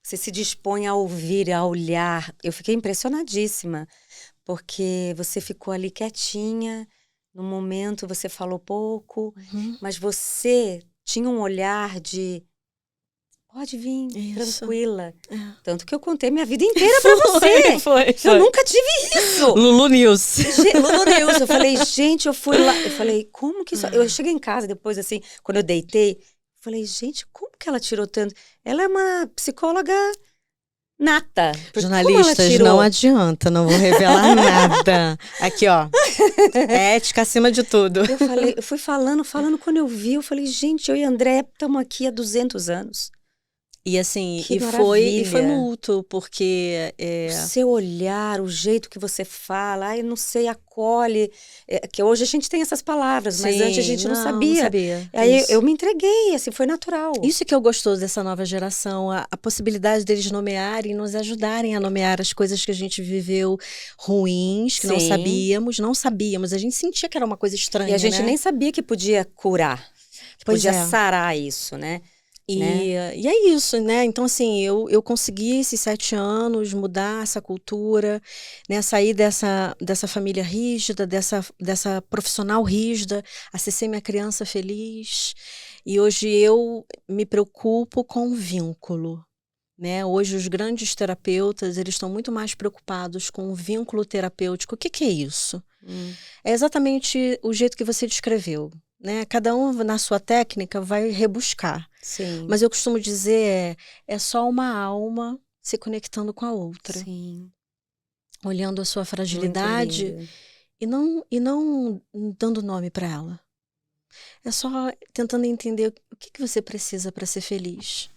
se dispõe a ouvir, a olhar. Eu fiquei impressionadíssima, porque você ficou ali quietinha, no momento você falou pouco, mas você tinha um olhar de pode vir, tranquila. É. Tanto que eu contei minha vida inteira pra você. Foi. Eu nunca tive isso. Lulu News. Lulu News. Eu falei, gente, eu fui lá. Eu falei, como que isso... Eu cheguei em casa depois, assim, quando eu deitei, falei, gente, como que ela tirou tanto? Ela é uma psicóloga nata. Jornalistas, não adianta, não vou revelar nada. Aqui, ó. Ética acima de tudo. Eu fui falando, quando eu vi, eu falei, gente, eu e André estamos aqui há 200 anos. E assim, foi mútuo, porque... O seu olhar, o jeito que você fala, eu não sei, acolhe. Que hoje a gente tem essas palavras, mas antes a gente não sabia. Não sabia. Aí eu me entreguei, assim, foi natural. Isso que eu gostoso dessa nova geração, a possibilidade deles nomearem, nos ajudarem a nomear as coisas que a gente viveu ruins, que não sabíamos. A gente sentia que era uma coisa estranha, e a gente né? nem sabia que podia curar, que podia sarar isso, né? E é isso, né? Então, assim, eu consegui esses 7 anos mudar essa cultura, né? Sair dessa família rígida, dessa profissional rígida, acessei minha criança feliz. E hoje eu me preocupo com o vínculo, né? Hoje os grandes terapeutas, eles estão muito mais preocupados com o vínculo terapêutico. O que é isso? É exatamente o jeito que você descreveu. Né? Cada um na sua técnica vai rebuscar. Sim. Mas eu costumo dizer, é só uma alma se conectando com a outra. Sim. Olhando a sua fragilidade e não dando nome para ela. É só tentando entender o que você precisa para ser feliz.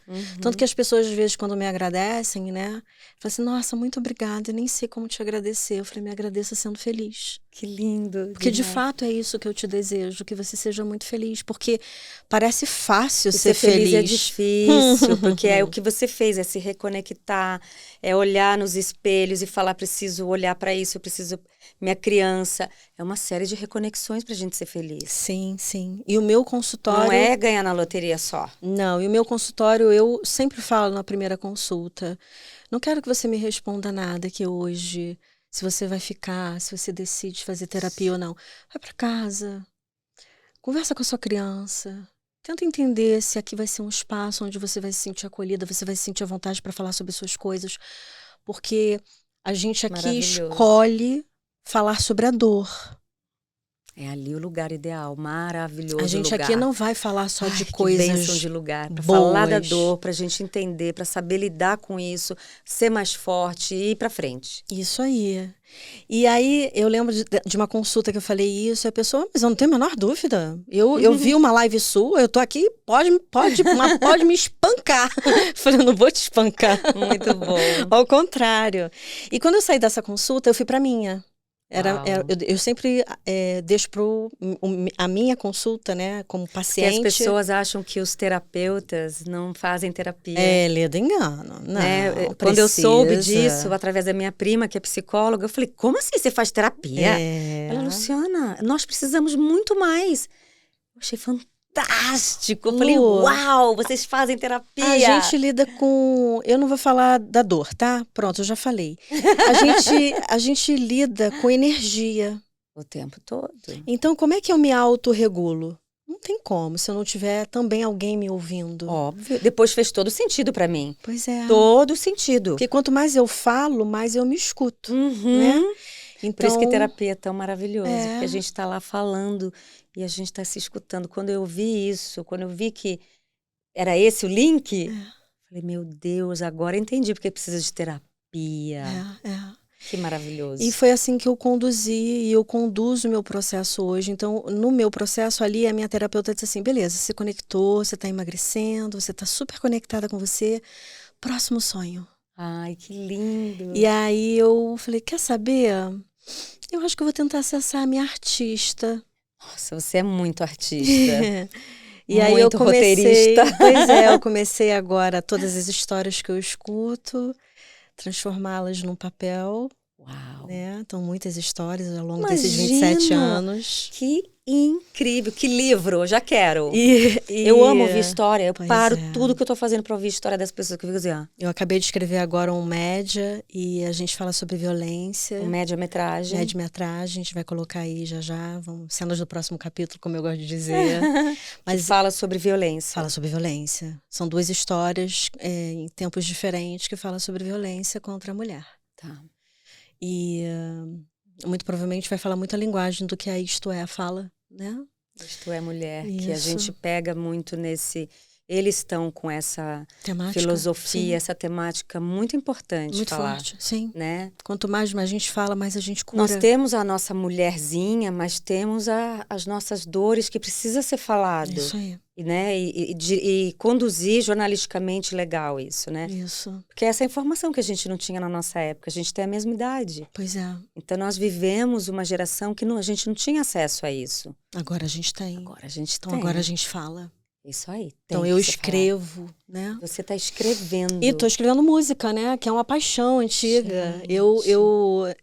Tanto que as pessoas, às vezes, quando me agradecem, né? Falam assim, nossa, muito obrigada, eu nem sei como te agradecer. Eu falei, me agradeça sendo feliz. Que lindo. Porque, de fato, é isso que eu te desejo, que você seja muito feliz. Porque parece fácil ser feliz. É difícil, porque é o que você fez, é se reconectar, é olhar nos espelhos e falar, preciso olhar para isso, eu preciso... Minha criança. É uma série de reconexões pra gente ser feliz. Sim, sim. E o meu consultório... Não é ganhar na loteria só. Não, e o meu consultório, eu sempre falo na primeira consulta, não quero que você me responda nada aqui hoje, se você vai ficar, se você decide fazer terapia ou não. Vai pra casa, conversa com a sua criança, tenta entender se aqui vai ser um espaço onde você vai se sentir acolhida, você vai se sentir à vontade para falar sobre suas coisas, porque a gente aqui escolhe falar sobre a dor. É ali o lugar ideal, maravilhoso. A gente lugar. Aqui não vai falar só de que coisas bênção de lugar, para boas. Falar da dor, pra gente entender, para saber lidar com isso, ser mais forte e ir pra frente. Isso aí. E aí eu lembro de uma consulta que eu falei isso, e a pessoa, mas eu não tenho a menor dúvida. Eu vi uma live sua, eu tô aqui, pode me espancar. Eu falei, eu não vou te espancar. Muito bom. Ao contrário. E quando eu saí dessa consulta, eu fui pra minha. Uau. Eu sempre deixo a minha consulta, né, como Porque paciente. as pessoas acham que os terapeutas não fazem terapia. Lê do engano. Não, né? Quando eu soube disso, através da minha prima, que é psicóloga, eu falei, como assim você faz terapia? Ela, Luciana, nós precisamos muito mais. Eu achei fantástico. Eu falei, uau, vocês fazem terapia. A gente lida com... Eu não vou falar da dor, tá? Pronto, eu já falei. A gente lida com energia. O tempo todo. Então, como é que eu me autorregulo? Não tem como, se eu não tiver também alguém me ouvindo. Óbvio. Depois fez todo sentido pra mim. Pois é. Todo sentido. Porque quanto mais eu falo, mais eu me escuto, né? Então, por isso que terapia é tão maravilhoso. Porque a gente tá lá falando e a gente tá se escutando. Quando eu vi isso, quando eu vi que era esse o link, falei, meu Deus, agora entendi porque precisa de terapia. Que maravilhoso. E foi assim que eu conduzi e eu conduzo o meu processo hoje. Então, no meu processo ali, a minha terapeuta disse assim, beleza, você conectou, você está emagrecendo, você está super conectada com você. Próximo sonho. Ai, que lindo. E aí eu falei, quer saber? Eu acho que eu vou tentar acessar a minha artista. Nossa, você é muito artista. E aí eu comecei, eu comecei agora todas as histórias que eu escuto, transformá-las num papel. Uau! Né? Então, muitas histórias ao longo desses 27 anos. Que incrível! Que livro! Já quero! Eu amo ouvir história. Eu paro tudo que eu tô fazendo para ouvir história das pessoas que eu fico assim, Eu acabei de escrever agora um média e a gente fala sobre violência. Média-metragem. Média-metragem, a gente vai colocar aí já. Vamos, cenas do próximo capítulo, como eu gosto de dizer. Mas fala sobre violência. Fala sobre violência. São duas histórias em tempos diferentes que falam sobre violência contra a mulher. Tá. E muito provavelmente vai falar muita linguagem do que a Isto É fala, né? Isto É Mulher, que a gente pega muito nesse... Eles estão com essa filosofia, essa temática muito importante muito falar. Muito forte, sim. Né? Quanto mais a gente fala, mais a gente cura. Nós temos a nossa mulherzinha, mas temos as nossas dores que precisa ser falado. Isso aí. Né? E conduzir jornalisticamente legal isso, né? Isso. Porque essa é a informação que a gente não tinha na nossa época. A gente tem a mesma idade. Pois é. Então, nós vivemos uma geração que a gente não tinha acesso a isso. Agora a gente tem. Agora a gente tem. Agora a gente fala. Isso aí. Então eu escrevo, né? Você está escrevendo. E estou escrevendo música, né? Que é uma paixão antiga. Eu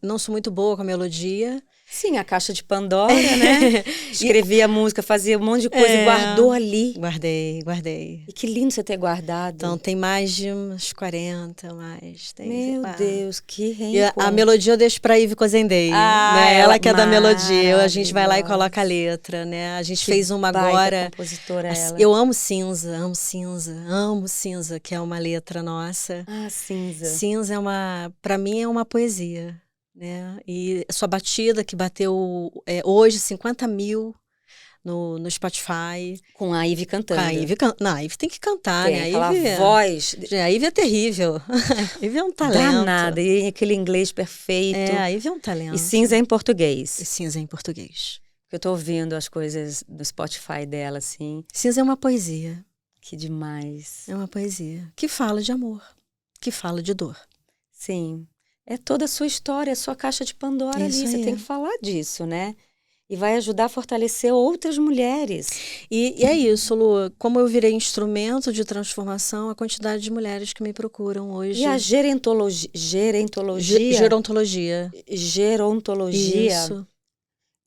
não sou muito boa com a melodia. Sim, a caixa de Pandora, né? Escrevia música, fazia um monte de coisa e guardou ali. Guardei. E que lindo você ter guardado. Então tem mais de uns 40, mais. Meu Deus, que reencontro. A melodia eu deixo pra Ivy Cozendei, né? Ela que é da melodia. A gente vai lá e coloca a letra, né? A gente fez uma agora. Compositora ela. Eu amo Cinza, que é uma letra nossa. Ah, Cinza. Cinza pra mim é uma poesia. Né? E sua batida que bateu hoje 50 mil no Spotify. Com a Ivy cantando. A Ivy tem que cantar, né? Aquela voz. A Ivy é terrível. A Ivy é um talento. Danada. E aquele inglês perfeito. A Ivy é um talento. E Cinza é em português. Cinza é em português. Eu tô ouvindo as coisas do Spotify dela, assim. Cinza é uma poesia. Que demais. É uma poesia. Que fala de amor. Que fala de dor. Sim. É toda a sua história, a sua caixa de Pandora ali. Você tem que falar disso, né? E vai ajudar a fortalecer outras mulheres. E é isso, Lu. Como eu virei instrumento de transformação, a quantidade de mulheres que me procuram hoje. E a gerontologia. Isso.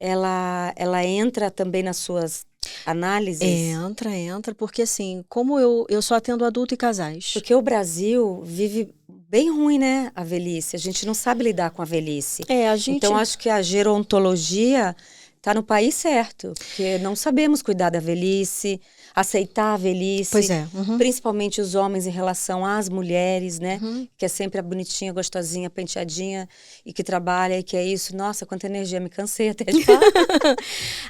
Ela entra também nas suas análises? Entra, porque assim, como eu só atendo adulto e casais. Porque o Brasil vive bem ruim, né, a velhice. A gente não sabe lidar com a velhice. Então, acho que a gerontologia está no país certo, porque não sabemos cuidar da velhice, aceitar a velhice. Pois é. Principalmente os homens em relação às mulheres, né? Que é sempre a bonitinha, gostosinha, penteadinha e que trabalha e que é isso. Nossa, quanta energia, me cansei até de falar.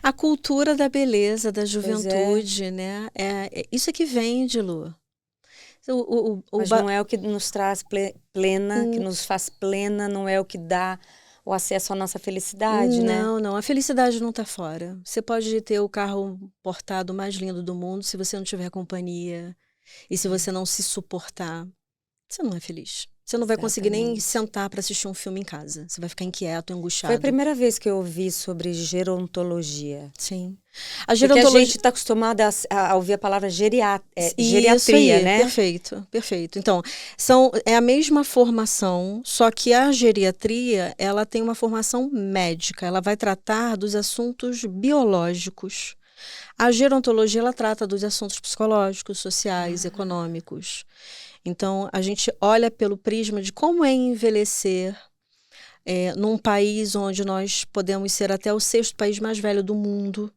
A cultura da beleza, da juventude, né? Isso é que vende, Lu. Mas não é o que nos traz plena, que nos faz plena, não é o que dá o acesso à nossa felicidade, né? Não, a felicidade não está fora. Você pode ter o carro portado mais lindo do mundo, se você não tiver companhia e se você não se suportar, você não é feliz. Você não vai conseguir nem Exatamente. sentar para assistir um filme em casa. Você vai ficar inquieto, angustiado. Foi a primeira vez que eu ouvi sobre gerontologia. Sim. A Porque a gerontologia... gente está acostumada a ouvir a palavra Isso geriatria, aí, né? perfeito, perfeito. Então, é a mesma formação, só que a geriatria, ela tem uma formação médica, ela vai tratar dos assuntos biológicos. A gerontologia, ela trata dos assuntos psicológicos, sociais, econômicos. Então, a gente olha pelo prisma de como é envelhecer num país onde nós podemos ser até o 6º país mais velho do mundo,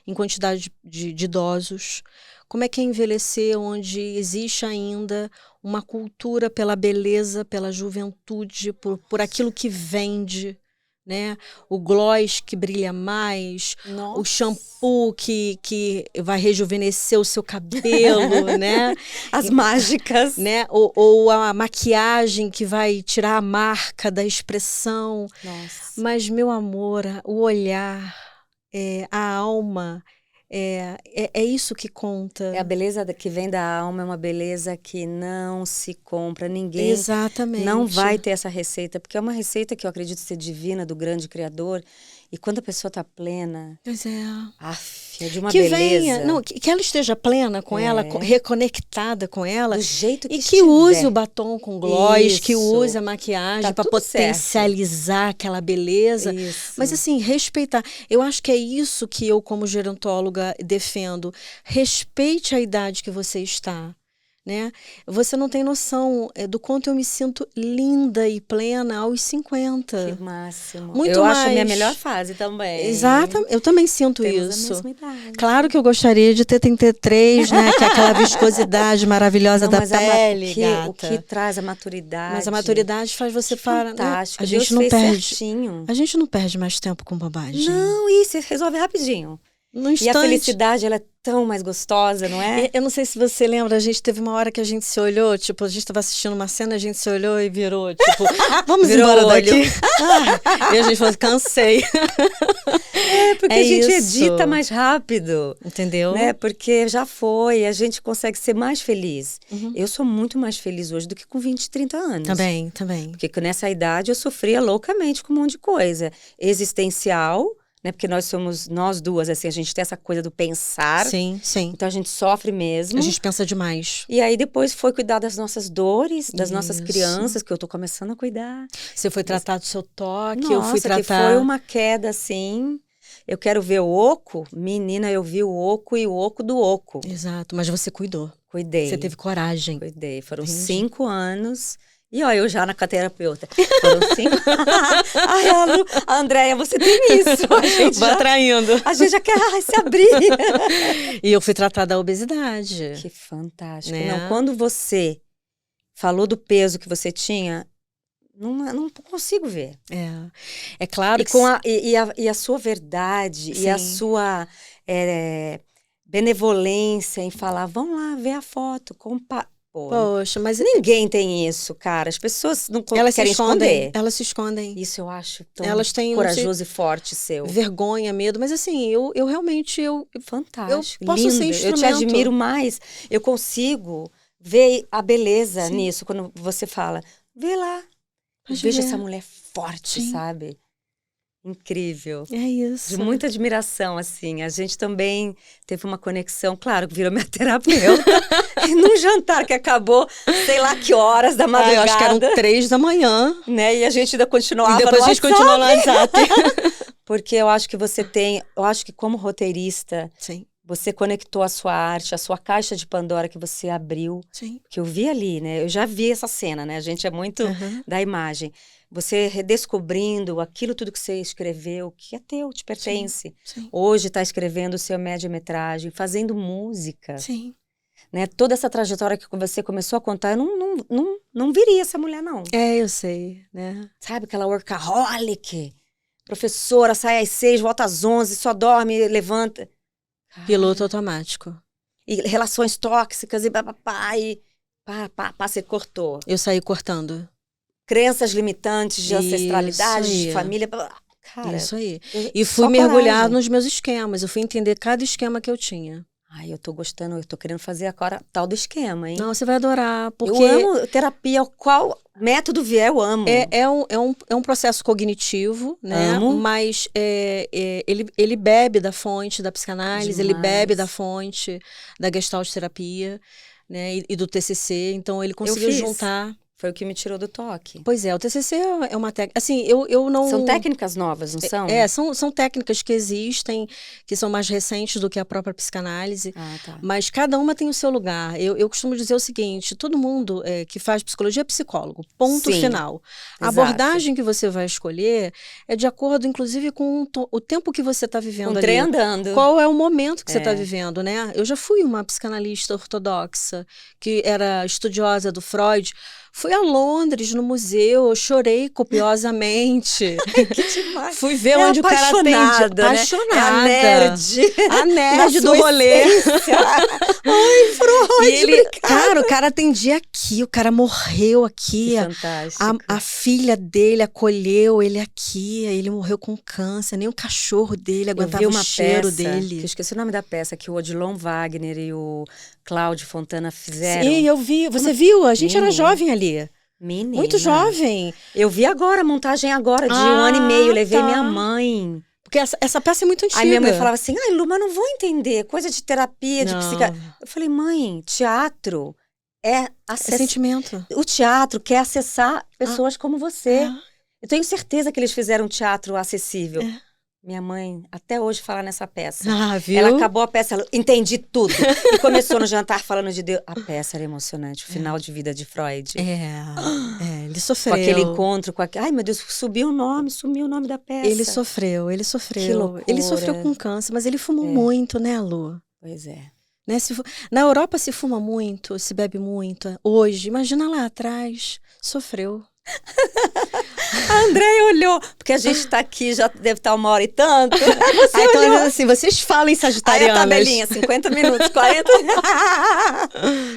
em quantidade de idosos. Como é que é envelhecer onde existe ainda uma cultura pela beleza, pela juventude, por aquilo que vende, né? O gloss que brilha mais, Nossa. o shampoo que vai rejuvenescer o seu cabelo, né? As mágicas. Né? Ou a maquiagem que vai tirar a marca da expressão. Nossa. Mas, meu amor, o olhar, a alma, é isso que conta. A beleza que vem da alma é uma beleza que não se compra. Ninguém Exatamente. não vai ter essa receita, porque é uma receita que eu acredito ser divina, do grande Criador. E quando a pessoa está plena, Pois é. é de uma que beleza. venha, não, que ela esteja plena com ela, reconectada com ela. Do jeito que E que estiver. use o batom com gloss, que Isso. use a maquiagem Tá para tudo potencializar aquela beleza. Isso. Mas assim, respeitar. Eu acho que é isso que eu, como gerontóloga, defendo. Respeite a idade que você está. Né? Você não tem noção do quanto eu me sinto linda e plena aos 50. Que máximo. Muito eu mais. acho a minha melhor fase também. Exato, eu também sinto Temos isso. a mesma idade. Claro que eu gostaria de ter 33, né? Que é aquela viscosidade maravilhosa da mas pele, o que traz a maturidade. Mas a maturidade faz você parar. Fantástico. Né? A Deus gente não fez perde. certinho. A gente não perde mais tempo com bobagem. Não, isso resolve rapidinho. No E instante. a felicidade, ela é tão mais gostosa, não é? Eu não sei se você lembra, a gente teve uma hora que a gente se olhou, tipo, a gente estava assistindo uma cena, a gente se olhou e virou, tipo, vamos Virou embora olho. daqui. E a gente falou, cansei. Porque a gente edita mais rápido. Entendeu? Né? Porque já foi, a gente consegue ser mais feliz. Eu sou muito mais feliz hoje do que com 20, 30 anos. Também. Porque nessa idade eu sofria loucamente com um monte de coisa. Existencial, né? Porque nós duas, assim, a gente tem essa coisa do pensar. Sim. Então a gente sofre mesmo. A gente pensa demais. E aí depois foi cuidar das nossas dores, das nossas crianças, que eu tô começando a cuidar. Você foi tratar do seu toque, Nossa, eu fui tratar... que foi uma queda, assim. Eu quero ver o oco. Menina, eu vi o oco e o oco do oco. Exato, mas você cuidou. Cuidei. Você teve coragem. Cuidei. Foram Entendi. 5 anos. E ó, eu já na terapeuta. Foram 5... Ai, a Andréia, você tem isso. A gente Vai traindo. A gente já quer se abrir. E eu fui tratar da obesidade. Que fantástico. Né? Não, quando você falou do peso que você tinha, não consigo ver. É claro E, que... e a sua verdade, Sim. e a sua benevolência em falar, vamos lá ver a foto, Poxa, mas... Ninguém tem isso, cara. As pessoas não Elas querem se escondem. esconder. Elas se escondem. Isso eu acho tão Elas têm corajoso e forte seu. vergonha, medo. Mas assim, eu realmente... Fantástico, eu posso lindo. ser Eu instrumento. te admiro mais. Eu consigo ver a beleza Sim. nisso. Quando você fala, vê lá. Pode Veja ver. essa mulher forte, Sim. sabe? Incrível. É isso. De muita admiração, assim. A gente também teve uma conexão, claro, virou minha terapeuta. Num jantar que acabou, sei lá que horas da madrugada. Eu acho que eram 3 da manhã. Né? E a gente ainda continuava E depois no a gente WhatsApp. continuou no WhatsApp. Porque eu acho que eu acho que como roteirista, Sim, você conectou a sua arte, a sua caixa de Pandora que você abriu. sim. Que eu vi ali, né? Eu já vi essa cena, né? A gente é muito da imagem. Você redescobrindo aquilo tudo que você escreveu, que é teu, te pertence. Sim. Hoje está escrevendo o seu média-metragem, fazendo música. Sim. Né? Toda essa trajetória que você começou a contar, eu não viria essa mulher, não. Eu sei, né? Sabe, aquela workaholic. Professora, sai às 6, volta às 11, só dorme, levanta. Piloto automático. E relações tóxicas e você cortou. Eu saí cortando. Crenças limitantes de Isso ancestralidade, aí. de família. Cara, Isso aí. eu- E fui só mergulhar coragem. nos meus esquemas. Eu fui entender cada esquema que eu tinha. Ai, eu tô gostando, eu tô querendo fazer agora tal do esquema, hein? Não, você vai adorar, porque... Eu amo terapia, qual Método Vier eu amo. É um processo cognitivo, né? Amo. Mas ele bebe da fonte da psicanálise, ele bebe da Demais. fonte da Gestalt terapia, né? E do TCC. Então, ele conseguiu fiz. juntar. Foi o que me tirou do toque. Pois é, o TCC é uma técnica. Assim, eu não. São técnicas novas, não são? São técnicas que existem, que são mais recentes do que a própria psicanálise. Ah, tá. Mas cada uma tem o seu lugar. Eu costumo dizer o seguinte: todo mundo que faz psicologia é psicólogo. Ponto Sim, final. A exato. abordagem que você vai escolher é de acordo, inclusive, com o tempo que você está vivendo Um ali. trem andando. Qual é o momento que você está vivendo, né? Eu já fui uma psicanalista ortodoxa, que era estudiosa do Freud. Fui a Londres, no museu, eu chorei copiosamente. Que demais. Fui ver onde o cara atende. Apaixonada. É a nerd. A nerd do rolê. Ai, Freud, cara, o cara atendia aqui, o cara morreu aqui. Que fantástico. A filha dele acolheu ele aqui, ele morreu com câncer, nem o cachorro dele aguentava o cheiro dele. Que eu esqueci o nome da peça, que o Odilon Wagner e o Cláudio Fontana fizeram. Sim, eu vi. Você viu? A gente era jovem ali. Menina. Muito jovem. Eu vi agora, a montagem agora, de 1 ano e meio. Levei minha mãe. Porque essa peça é muito antiga. Aí minha mãe falava assim, ai, Lu, mas não vou entender. Coisa de terapia, de psicanálise. Eu falei, mãe, teatro é sentimento. O teatro quer acessar pessoas como você. Eu tenho certeza que eles fizeram um teatro acessível. Minha mãe até hoje fala nessa peça. Viu? Ela acabou a peça, ela entendi tudo. E começou no jantar falando de Deus. A peça era emocionante, o final de vida de Freud. Ele sofreu. Com aquele encontro, ai meu Deus, sumiu o nome da peça. Ele sofreu. Que loucura. Ele sofreu com câncer, mas ele fumou muito, né, Lu? Pois é. Né? Na Europa se fuma muito, se bebe muito. Hoje, imagina lá atrás, sofreu. A Andréia olhou, porque a gente tá aqui, já deve estar 1 hora e tanto. Então, assim, vocês falem sagitarianas. Aí a tabelinha, 50 minutos, 40.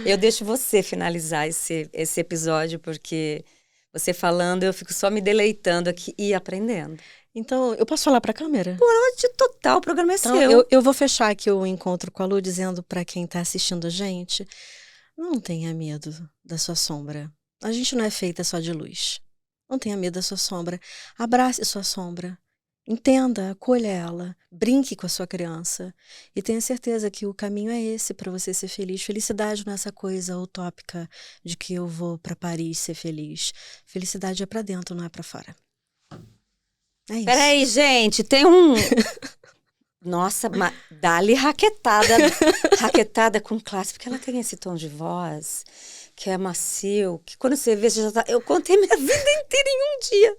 Eu deixo você finalizar esse episódio, porque você falando, eu fico só me deleitando aqui e aprendendo. Então, eu posso falar pra câmera? Pode, total, o programa é então, seu. Eu vou fechar aqui o encontro com a Lu, dizendo pra quem tá assistindo a gente, não tenha medo da sua sombra. A gente não é feita só de luz. Não tenha medo da sua sombra. Abrace sua sombra. Entenda, acolha ela. Brinque com a sua criança. E tenha certeza que o caminho é esse para você ser feliz. Felicidade não é essa coisa utópica de que eu vou para Paris ser feliz. Felicidade é para dentro, não é para fora. É isso. Peraí, gente, tem Nossa, dá-lhe raquetada com classe, porque ela tem esse tom de voz que é macio, que quando você vê, você já tá... Eu contei minha vida inteira em um dia.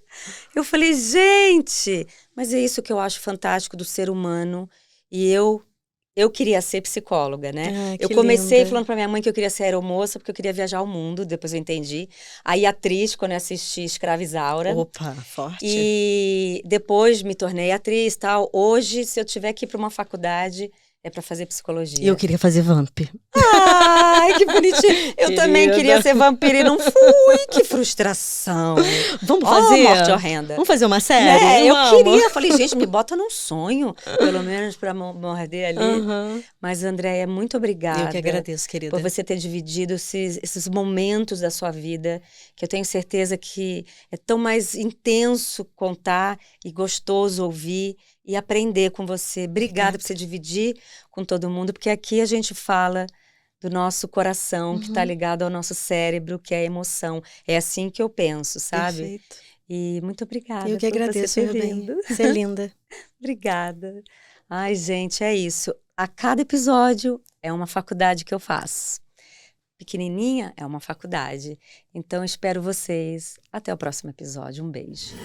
Eu falei, gente, mas é isso que eu acho fantástico do ser humano. E eu queria ser psicóloga, né? Eu comecei falando pra minha mãe que eu queria ser aeromoça, porque eu queria viajar ao mundo, depois eu entendi. Aí atriz, quando eu assisti Escrava Isaura. Opa, forte. E depois me tornei atriz e tal. Hoje, se eu tiver que ir pra uma faculdade... É pra fazer psicologia. E eu queria fazer vamp. Ai, que bonitinho. Eu também queria ser vampira e não fui. Que frustração. Vamos fazer? Morte horrenda. Vamos fazer uma série? Eu queria. Falei, gente, me bota num sonho. Pelo menos pra morder ali. Mas, Andréia, muito obrigada. Eu que agradeço, querida. Por você ter dividido esses momentos da sua vida, que eu tenho certeza que é tão mais intenso contar e gostoso ouvir. E aprender com você. Obrigada por você dividir com todo mundo, porque aqui a gente fala do nosso coração, que está ligado ao nosso cérebro, que é a emoção. É assim que eu penso, sabe? Perfeito. E muito obrigada. Eu que agradeço, por você ter vindo. Você é linda. Obrigada. Ai, gente, é isso. A cada episódio é uma faculdade que eu faço. Pequenininha é uma faculdade. Então, espero vocês. Até o próximo episódio. Um beijo.